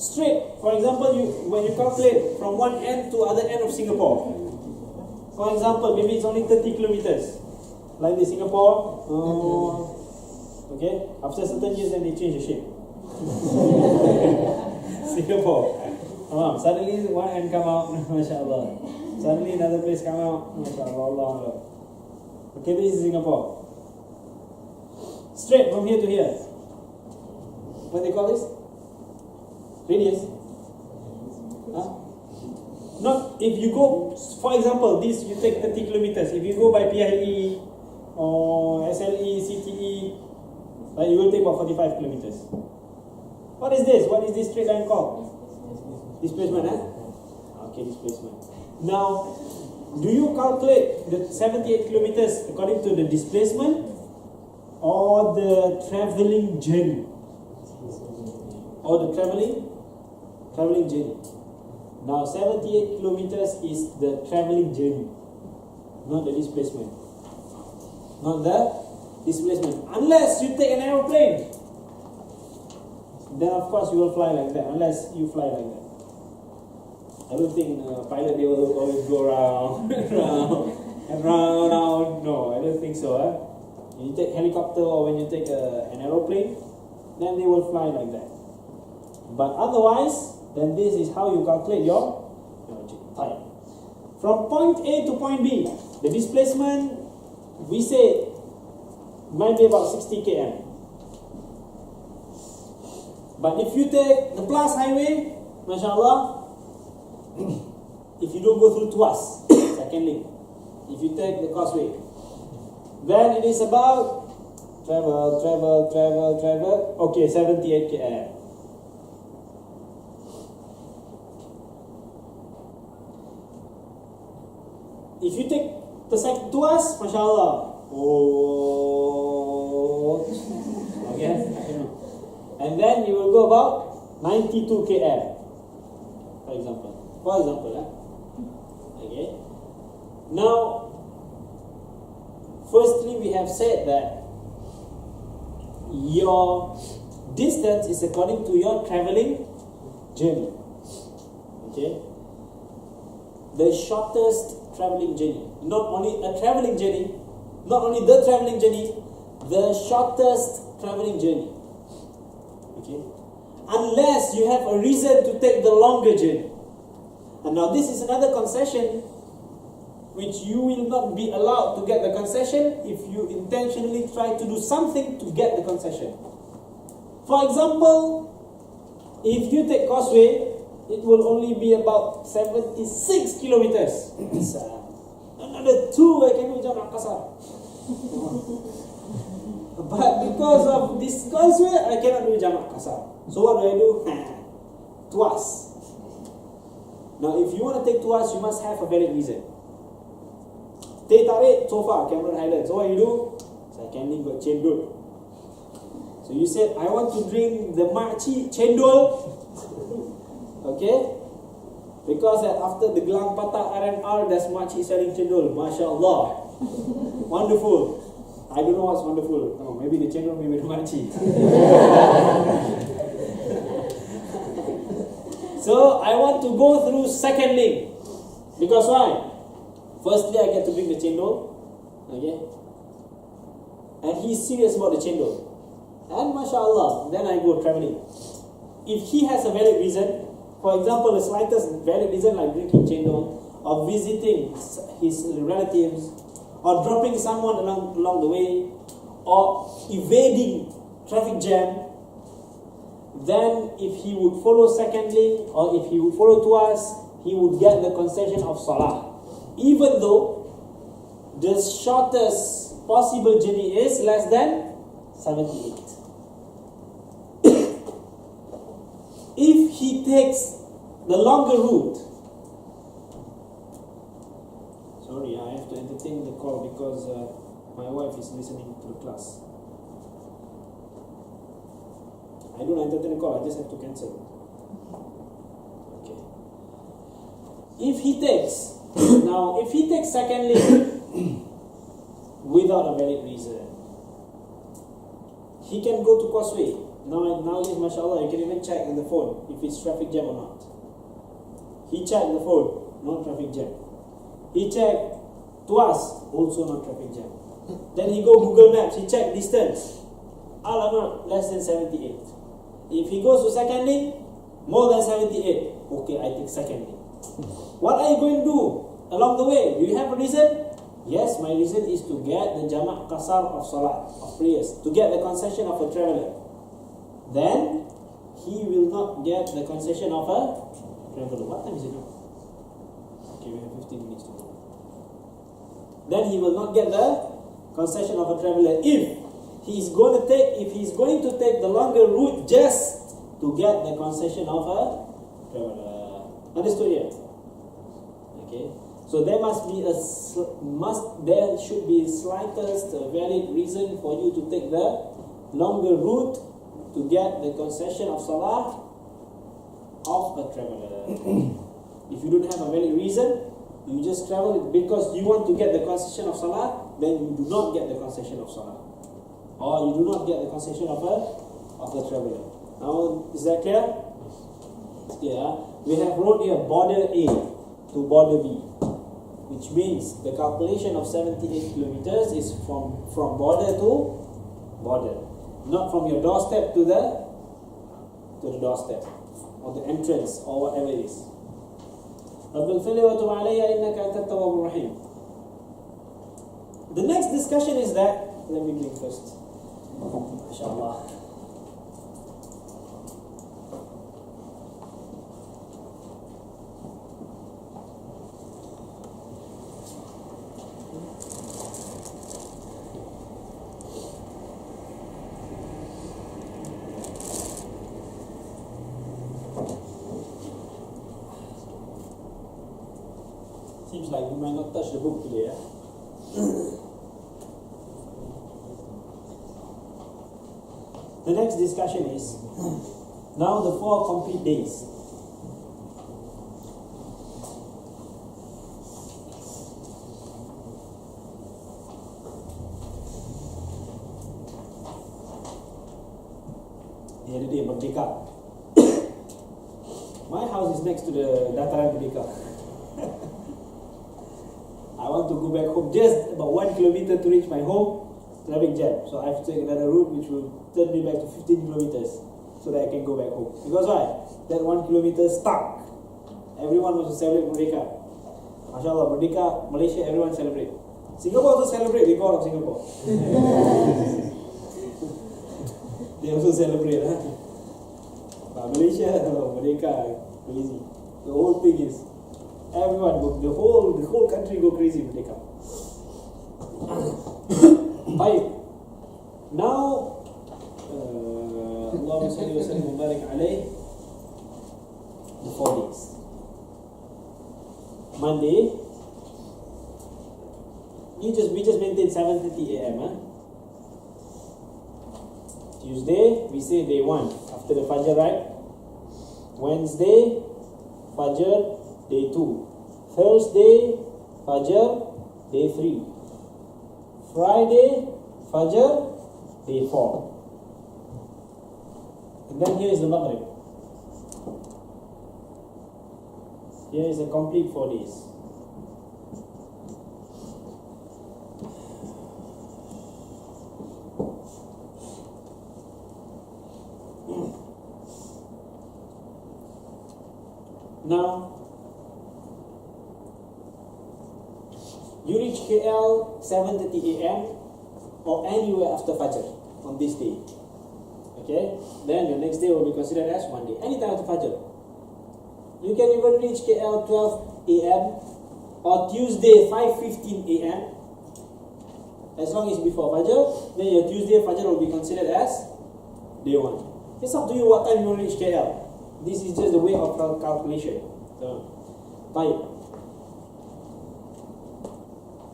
Straight. For example, when you calculate from one end to other end of Singapore. For example, maybe it's only 30 kilometers. Like the Singapore. Okay. After certain years, then they change the shape. Singapore. Suddenly one end come out. MashaAllah. Suddenly another place come out. MashaAllah. Allah. Okay, this is Singapore. Straight from here to here. What do they call this? Radius. Huh? Not if you go, for example, this you take 30 kilometers. If you go by PIE or SLE, CTE, But you will take about 45 kilometers. What is this? What is this straight line called? Displacement, Okay, displacement. Now, do you calculate the 78 kilometers according to the displacement or the traveling journey? Or the traveling journey. Now, 78 kilometers is the traveling journey, not the displacement. Not the displacement. Unless you take an aeroplane, then of course you will fly like that. Unless you fly like that. I don't think pilot, they will always go around, round. No, I don't think so. When you take helicopter or when you take an aeroplane, then they will fly like that. But otherwise, then this is how you calculate your time. From point A to point B, the displacement, we say, might be about 60 km. But if you take the Plus Highway, mashallah, if you don't go through Tuas, second link, if you take the causeway, then it is about travel, okay, 78 km. If you take the second Tuas, mashallah, okay, and then you will go about 92 km, for example. Okay. Now, firstly, we have said that your distance is according to your traveling journey. Okay. The shortest traveling journey, not only the traveling journey, the shortest traveling journey. Okay. Unless you have a reason to take the longer journey. And now this is another concession which you will not be allowed to get the concession if you intentionally try to do something to get the concession. For example, if you take causeway, it will only be about 76 kilometers. Another 2 I can do jamak kasar. But because of this causeway, I cannot do jamak kasar. So what do? Tuas. Now, if you want to take Tuas, you must have a valid reason. Teh tarik so far, Cameron Highlands. So what you do? Secondly, got chendol. So you said, I want to drink the makcik chendol. Okay? Because after the Gelang Patah R&R, there's makcik selling chendol. MashaAllah. Wonderful. I don't know what's wonderful. No, maybe the chendol, maybe the makcik. So I want to go through second link. Because why? Firstly, I get to bring the chendol. Okay? And he's serious about the chendol. And mashallah, then I go traveling. If he has a valid reason, for example, the slightest valid reason like drinking chendol, or visiting his relatives, or dropping someone along the way, or evading traffic jam, then if he would follow second link, or if he would follow Tuas, he would get the concession of Salah. Even though the shortest possible journey is less than 78. If he takes the longer route, sorry, I have to entertain the call because my wife is listening to the class. I don't entertain the call, I just have to cancel. Okay. If he takes second link without a valid reason, he can go to causeway. Nowadays, mashallah, you can even check on the phone if it's traffic jam or not. He checked the phone, no traffic jam. He checked Tuas, also no traffic jam. Then he go Google Maps, he checked distance. Alamak, less than 78. If he goes to second link, more than 78. Okay, I take second link. What are you going to do along the way? Do you have a reason? Yes, my reason is to get the jamak kasar of salat, of prayers, to get the concession of a traveler. Then he will not get the concession of a traveler. What time is it now? Okay, we have 15 minutes to go. Then he will not get the concession of a traveler if if he's going to take the longer route just to get the concession of a traveler. Understood yet? Okay. So there there should be slightest valid reason for you to take the longer route to get the concession of salah of a traveler. If you don't have a valid reason, you just travel because you want to get the concession of salah, then you do not get the concession of salah, or you do not get the concession of the traveler. Now, is that clear? Yeah. We have wrote here border A to border B, which means the calculation of 78 kilometers is from border to border, not from your doorstep to the doorstep, or the entrance, or whatever it is. The next discussion is that, let me drink first. MashaAllah. Seems like we might not touch the book today. The next discussion is now the 4 complete days. The other day, Merdeka. My house is next to the Dataran Merdeka. I want to go back home, just about 1 kilometer to reach my home, traffic jam. So I have to take another route which will turn me back to 15 kilometers so that I can go back home. Because why? That 1 kilometer stuck. Everyone wants to celebrate Merdeka. MashaAllah, Merdeka, Malaysia, everyone celebrate. Singapore also celebrate, they go out of Singapore. They also celebrate. But Malaysia, Merdeka, crazy. The whole thing is, everyone, the whole country go crazy when they come. Now, Allahumma salli wa sallim wa barik alayh, the 4 days. Monday, we just maintain 7:30 a.m. Tuesday, we say day 1 after the Fajr, right? Wednesday, Fajr, day 2. Thursday, Fajr, day 3. Friday, Fajr, day 4. And then here is the Maghrib. Here is a complete 4 days. Now, you reach KL 7:30 a.m. or anywhere after Fajr on this day. Okay? Then the next day will be considered as 1 day. Anytime after Fajr. You can even reach KL 12 a.m. or Tuesday 5:15 a.m. As long as before Fajr, then your Tuesday Fajr will be considered as day 1. It's up to you what time you will reach KL. This is just the way of calculation. Fine.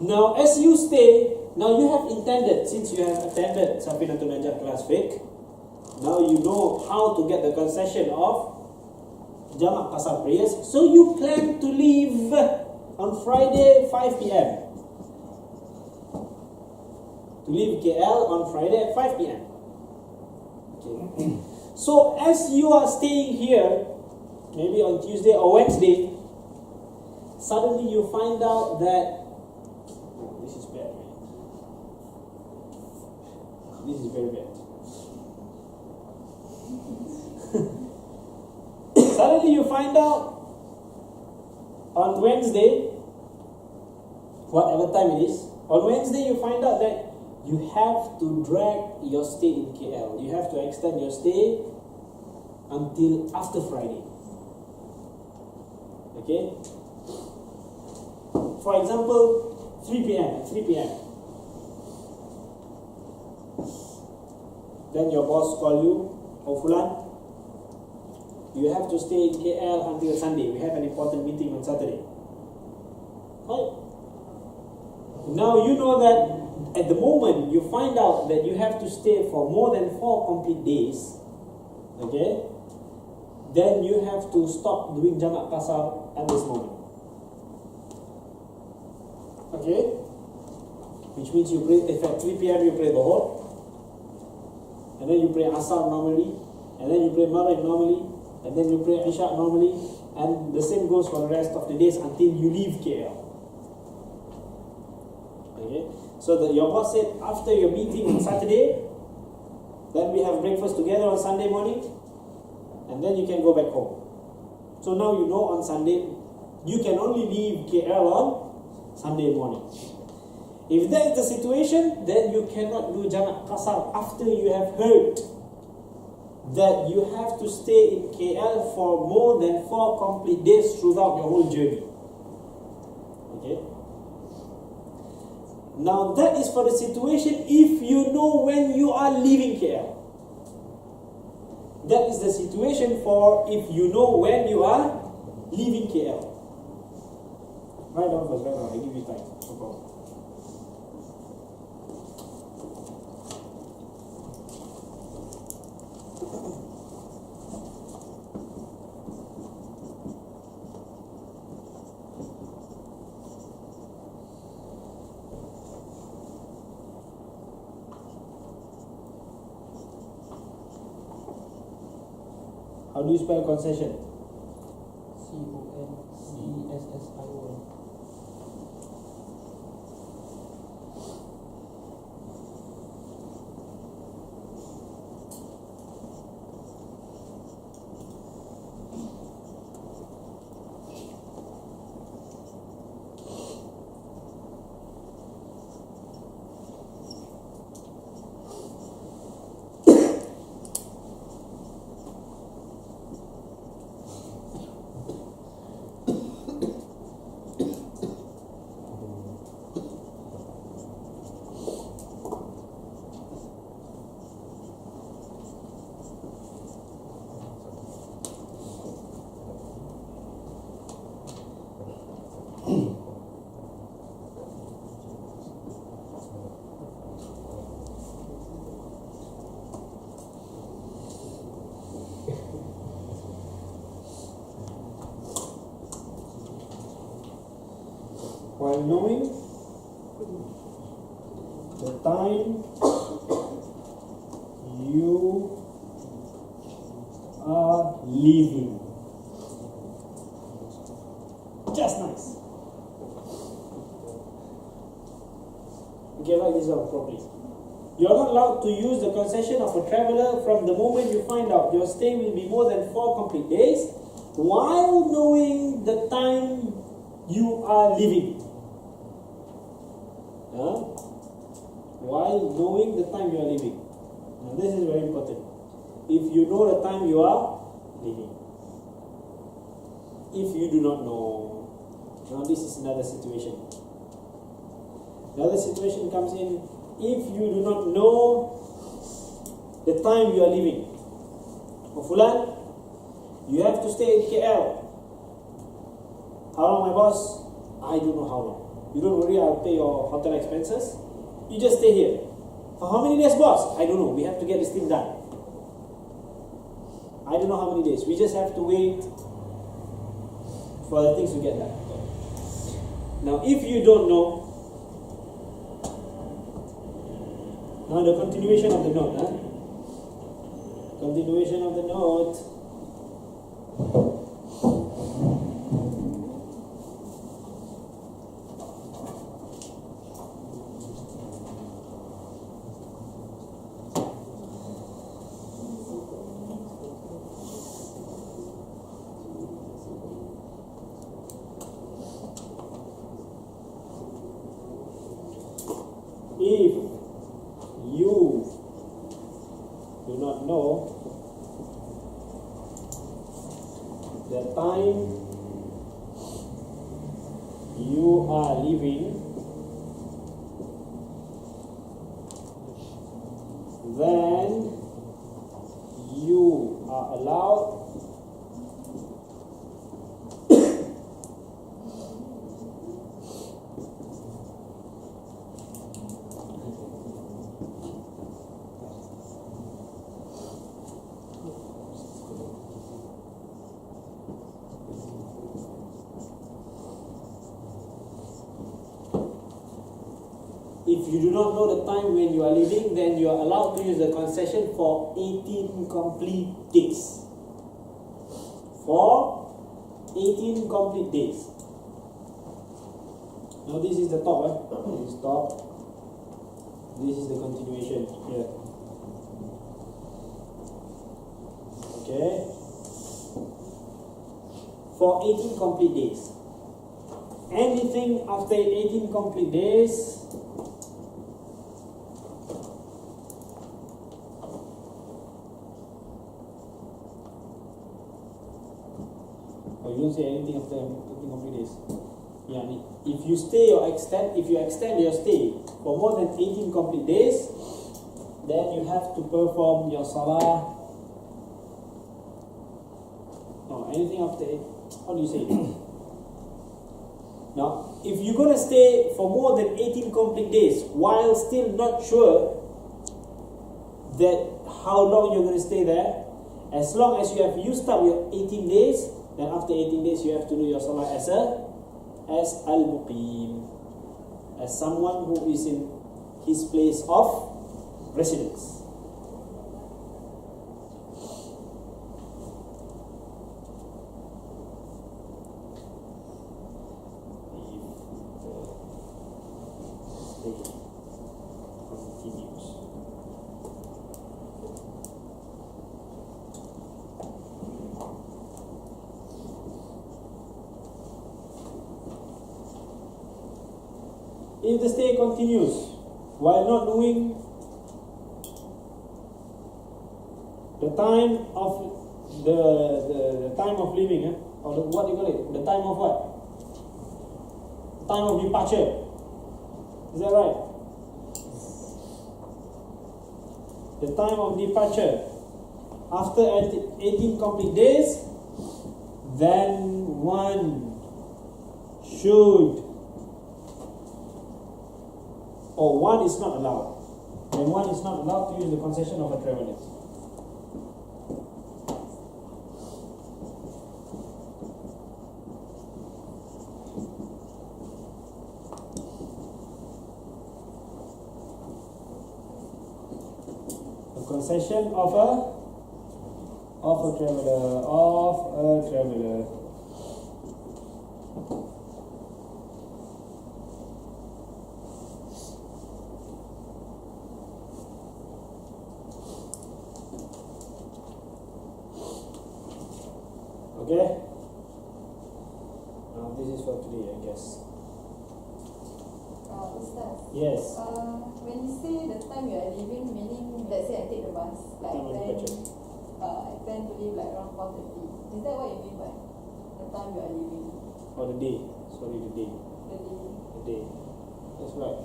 Now, as you stay, now you have intended, since you have attended Safinatun Najah class Fiqh, now you know how to get the concession of Jamak Qasar prayers. So you plan to leave on Friday 5 p.m. To leave KL on Friday at 5 p.m. Okay. So as you are staying here, maybe on Tuesday or Wednesday, suddenly you find out that this is bad. This is very bad. Suddenly you find out on Wednesday, whatever time it is, on Wednesday you find out that you have to drag your stay in KL. You have to extend your stay until after Friday. Okay? For example, 3 p.m. Then your boss call you, oh Fulan, you have to stay in KL until Sunday. We have an important meeting on Saturday. Right? Now you know that at the moment you find out that you have to stay for more than 4 complete days, okay? Then you have to stop doing Jamak Qasar at this moment. Okay? Which means you pray, if at 3 p.m. you pray Dhuhr, and then you pray Asar normally, and then you pray Maghrib normally, and then you pray Isha normally, and the same goes for the rest of the days until you leave KL. Okay? So your boss said, after your meeting on Saturday, then we have breakfast together on Sunday morning, and then you can go back home. So now you know on Sunday, you can only leave KL on Sunday morning. If that is the situation, then you cannot do Jamak Qasar after you have heard that you have to stay in KL for more than 4 complete days throughout your whole journey. Okay? Now that is for the situation if you know when you are leaving KL. That is the situation for if you know when you are leaving KL. Write down first, write down, I give you time. No problem. How do you spell concession? C-O-N-C-E-S-S-I-O-N. While knowing the time you are leaving. Just nice. Okay, write this down properly. You are not allowed to use the concession of a traveller from the moment you find out your stay will be more than 4 complete days, while knowing the time you are leaving. While knowing the time you are leaving. Now this is very important. If you know the time you are leaving. If you do not know. Now this is another situation. Another situation comes in. If you do not know the time you are leaving. Oh Fulan, you have to stay in KL. How long, my boss? I don't know how long. You don't worry, I'll pay your hotel expenses. You just stay here. For how many days, boss? I don't know. We have to get this thing done. I don't know how many days. We just have to wait for the things to get done. Now, if you don't know, now the continuation of the note. Continuation of the note. If you do not know the time you are leaving, then are allowed if you do not know the time when you are leaving, then you are allowed to use the concession for 18 complete days. For 18 complete days. Now this is the top, This is top. This is the continuation here. Okay. For 18 complete days. Anything after 18 complete days, you don't say anything after 18 complete days. Yeah, if you extend your stay for more than 18 complete days, then you have to perform your salah. No, anything after 8. How do you say it? Now, if you're going to stay for more than 18 complete days while still not sure that how long you're going to stay there, as long as you have used up your 18 days, then after 18 days you have to do your salah as al-muqim, as someone who is in his place of residence. If the stay continues while not knowing the time of the time of leaving, or what do you call it? The time of what? Time of departure. Is that right? The time of departure. After 18 complete days, then one should, or one is not allowed. Then one is not allowed to use the concession of a traveller. The concession of a traveller. Okay? Now this is for today, I guess. Ustaz? Yes. When you say the time you are leaving, meaning let's say I take the bus, like I plan to leave like around 4:30. Is that what you mean by the time you are leaving? Or the day. Sorry, the day. The day. The day. That's right.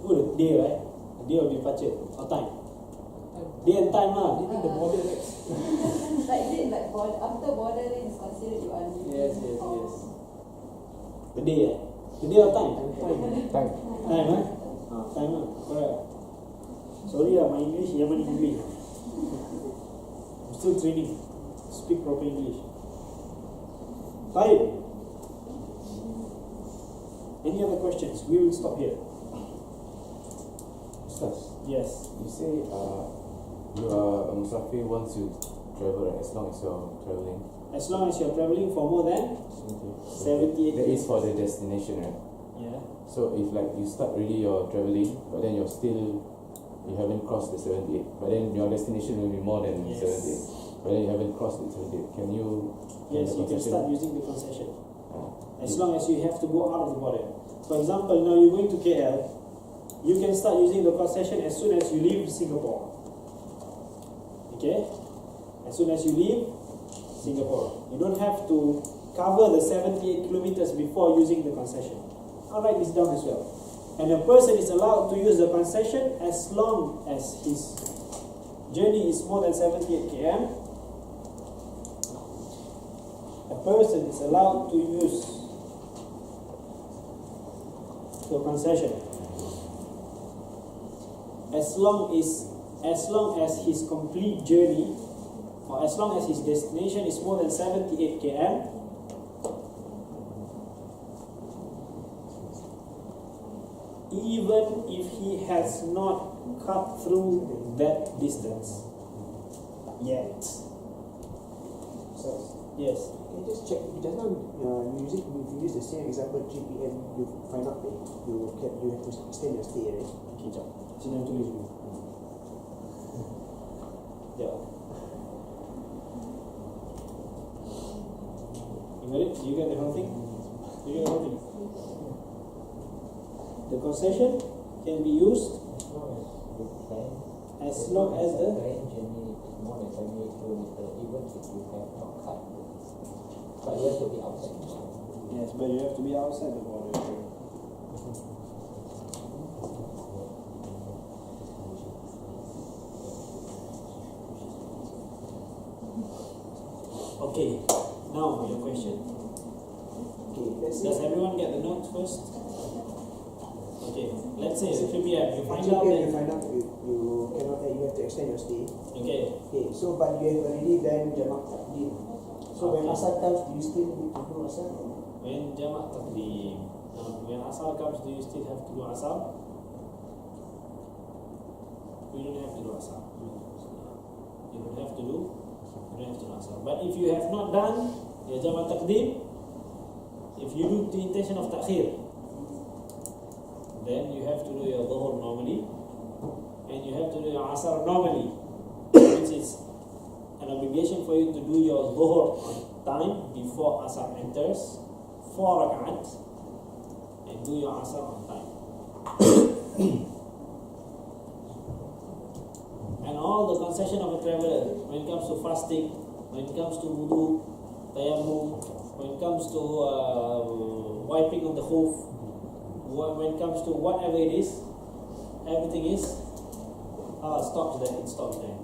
Oh, the day, right? The day of departure. Or time. Day and time lah. This is the border, right? Like is it like after border then it's considered you are leaving? Yes. The day, The day or time? Time. Time, time lah. Correct. Sorry my English, Yaman English. I'm still training. Speak proper English. Fine. Any other questions? We will stop here. Ustaz, Yes. you say you are a Musafir once you travel, right? As long as you're traveling. As long as you're traveling for more than 78 That days. is for the destination, right? Yeah. So if like you start really your traveling, but then you haven't crossed the 78, but then your destination will be more than Yes. 78, but then you haven't crossed the 78. Can you? Yes, you can start using the concession. As long as you have to go out of the border. For example, now you're going to KL, you can start using the concession as soon as you leave Singapore. Okay? As soon as you leave Singapore. You don't have to cover the 78 kilometers before using the concession. I'll write this down as well. And a person is allowed to use the concession as long as his journey is more than 78 km, a person is allowed to use the concession as long as his complete journey, or as long as his destination is more than 78 km, even if he has not cut through that distance yet. So, Yes. can you just check? Just now, if you use the same example, 3 p.m., you find out that you have to extend your stay, right? Okay, jap. Sini aku tulis dulu. Ya. You got it? Do you get the whole thing? Do you get the whole thing? The concession can be used as long as the journey is more than 78 kilometers, even if you have not cut. But you have to be outside. yes, but you have to be outside the border. Okay, now your question. Okay, let's Does say everyone get the note first? Okay, let's say it's 3 p.m. You find 3 out p.m. you that. find out you cannot, you have to extend your stay. Okay, Okay, so but you have already done jamak takdim. So when Okay. asar comes, do you still need to do asar? when jamak takdim, when asar comes, do you still have to do asar? You don't have to do asar. You don't have to do. You don't have to do asar. But if you have not done your jamak takdim, if you do the intention of takhir, then you have to do your dhuhr normally, and you have to do your asar normally, which is an obligation for you to do your dhuhr on time before asar enters, 4 rak'at, and do your asar on time. And all the concession of a traveler, when it comes to fasting, when it comes to wudu, tayammum, when it comes to wiping on the hoof, when it comes to whatever it is, everything is stops there. It stops there.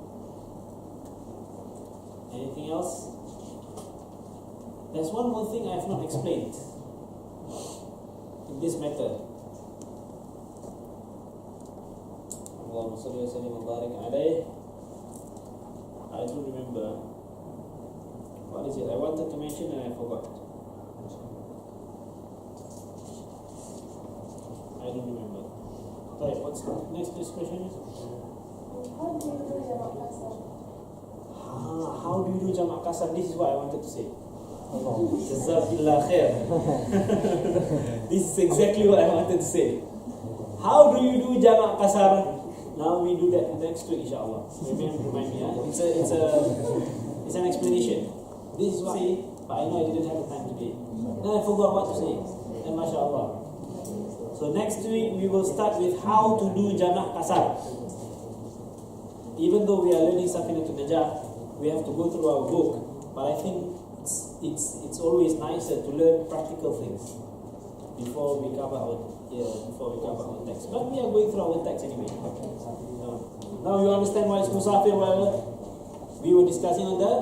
Anything else? There's one more thing I have not explained in this matter. Allahumma salli wa sallim wa barik alayh. I don't remember. What is it? I wanted to mention and I forgot. I don't remember. Okay, what's the next question? How do you do jamak kasar? How do you do jamak kasar? This is what I wanted to say. Jazakallah khair. This is exactly what I wanted to say. How do you do jamak kasar? Now we do that next week, inshallah. Remind me. It's an explanation. This is what I say, but I know I didn't have the time today. Then I forgot what to say. And mashallah. So next week we will start with how to do jamak kasar. Even though we are learning Safinatun Najah, we have to go through our book. But I think it's always nicer to learn practical things before we cover our text. But we are going through our text anyway. Now you understand why it's Musafir. Well, we were discussing on the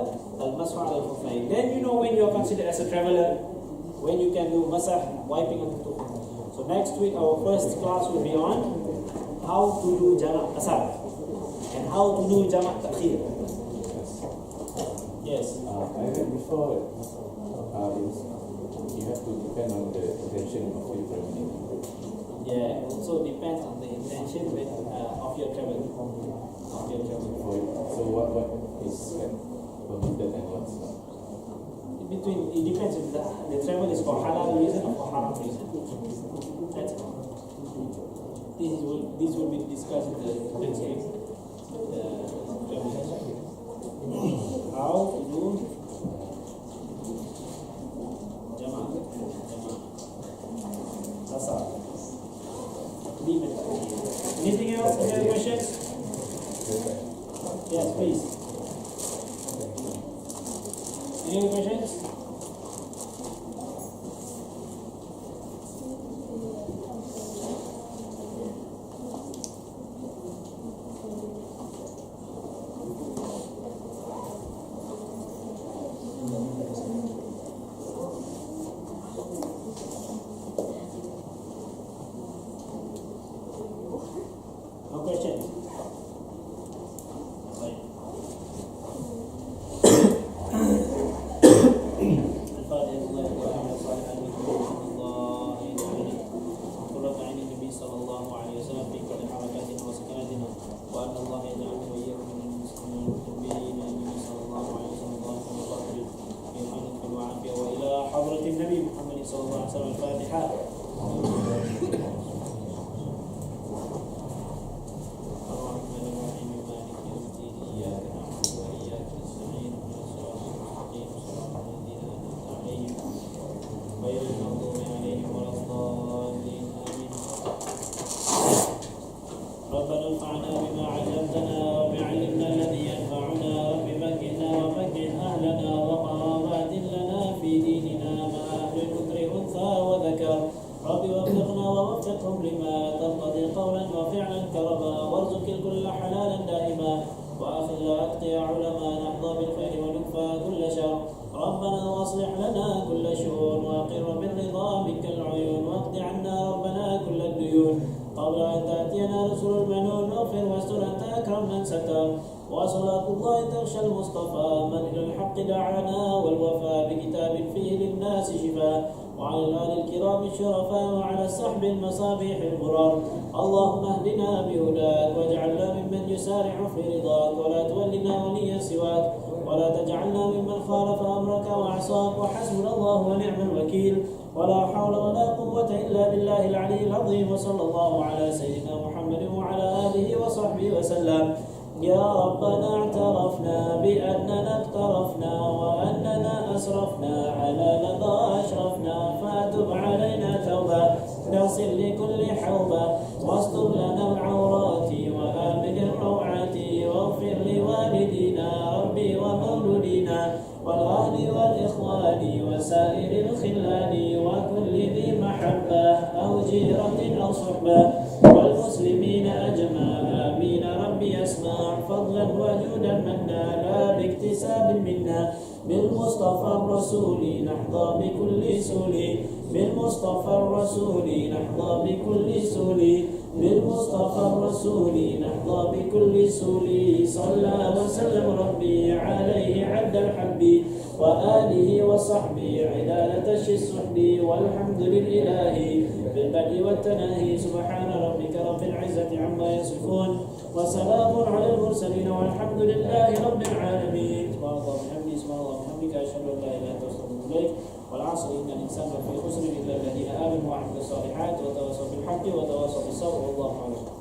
al-masah al-khuffayn. Then you know when you are considered as a traveler, when you can do masah, wiping on the two. So next week our first class will be on how to do jamak kasar and how to do jamak takhir. Yes. I read before, you have to depend on the intention of your traveling. Yeah, also depends on the intention of your travel. So what is like permitted and what's not? It depends if the travel is for halal reason or for haram reason. That's it. This will be discussed in the next week. Travel session. How to do jamak kasar. Anything else? Any other questions? Yes, please. Any other questions? صلى الله عليه وسلم. الفاتحة. الرحمن الرحيم مالك يوم الدين إياك نعبد وإياك نستعين اهدنا الصراط المستقيم صراط الذين أنعمت عليهم غير المغضوب عليهم ولا الضالين آمين. ربنا انفعنا بما علمتنا وبعلمنا الذي ينفعنا وبمكنا ومكن أهلنا وقرابات لنا في ديننا مع أهل الذكر أنثى وذكر. رب وفقنا ووفقهم لما ترتضي قولا وفعلا كرما وارزق الكل حلالا دائما وآخر لا أتقي علما نحظى بالخير ونكفى كل شر. ربنا واصلح لنا كل شؤون وأقر بالرضا منك العيون واقض عنا ربنا كل الديون قبل أن تأتينا رسل المنون. اغفر واستر أنت أكرم من ستر. وصلاة الله تغشى المصطفى من إلى الحق دعانا والوفاء بكتاب فيه للناس شفاء وعلى الآل الكرام الشرفاء وعلى الصحب المصابيح الغرار. اللهم اهدنا بهداك واجعلنا ممن يسارع في رضاك ولا تولنا وليا سواك ولا تجعلنا ممن خالف أمرك وعصاك. وحسبنا الله ونعم الوكيل ولا حول ولا قوة إلا بالله العلي العظيم. وصلى الله على سيدنا محمد وعلى آله وصحبه وسلم. يا ربنا اعترفنا بأننا اقترفنا وأننا أسرفنا على لظى أشرفنا فاتب علينا توبة نغسل لكل حوبة واستر لنا العورات وآمن الروعات واغفر لوالدينا ربي ومولودينا والأهل والإخوان وسائر الخلان وكل ذي محبة أو جيرة أو صحبة والمسلمين أجمع آمين. ربي اسمع فضلا وجودا منا لا باكتساب منا بالمصطفى الرسول نحظى بكل سول بالمصطفى الرسول نحظى بكل سول بالمصطفى الرسول نحظى بكل سول. صلى وسلم ربي عليه عد الحب وآله وصحبه عدالة الصحب والحمد لله بالبدء والتناهي. سبحان ربك رب العزة عما يصفون وسلام على المرسلين والحمد لله رب العالمين. سبحان الله وبحمده سبحان الله وبحمدك أشهد أن لا إله إلا أنت أستغفرك إليك. والعصر إن الإنسان لفي خسر إلا الذين آمنوا وعملوا الصالحات وتواصوا بالحق وتواصوا بالصبر والله أعلم.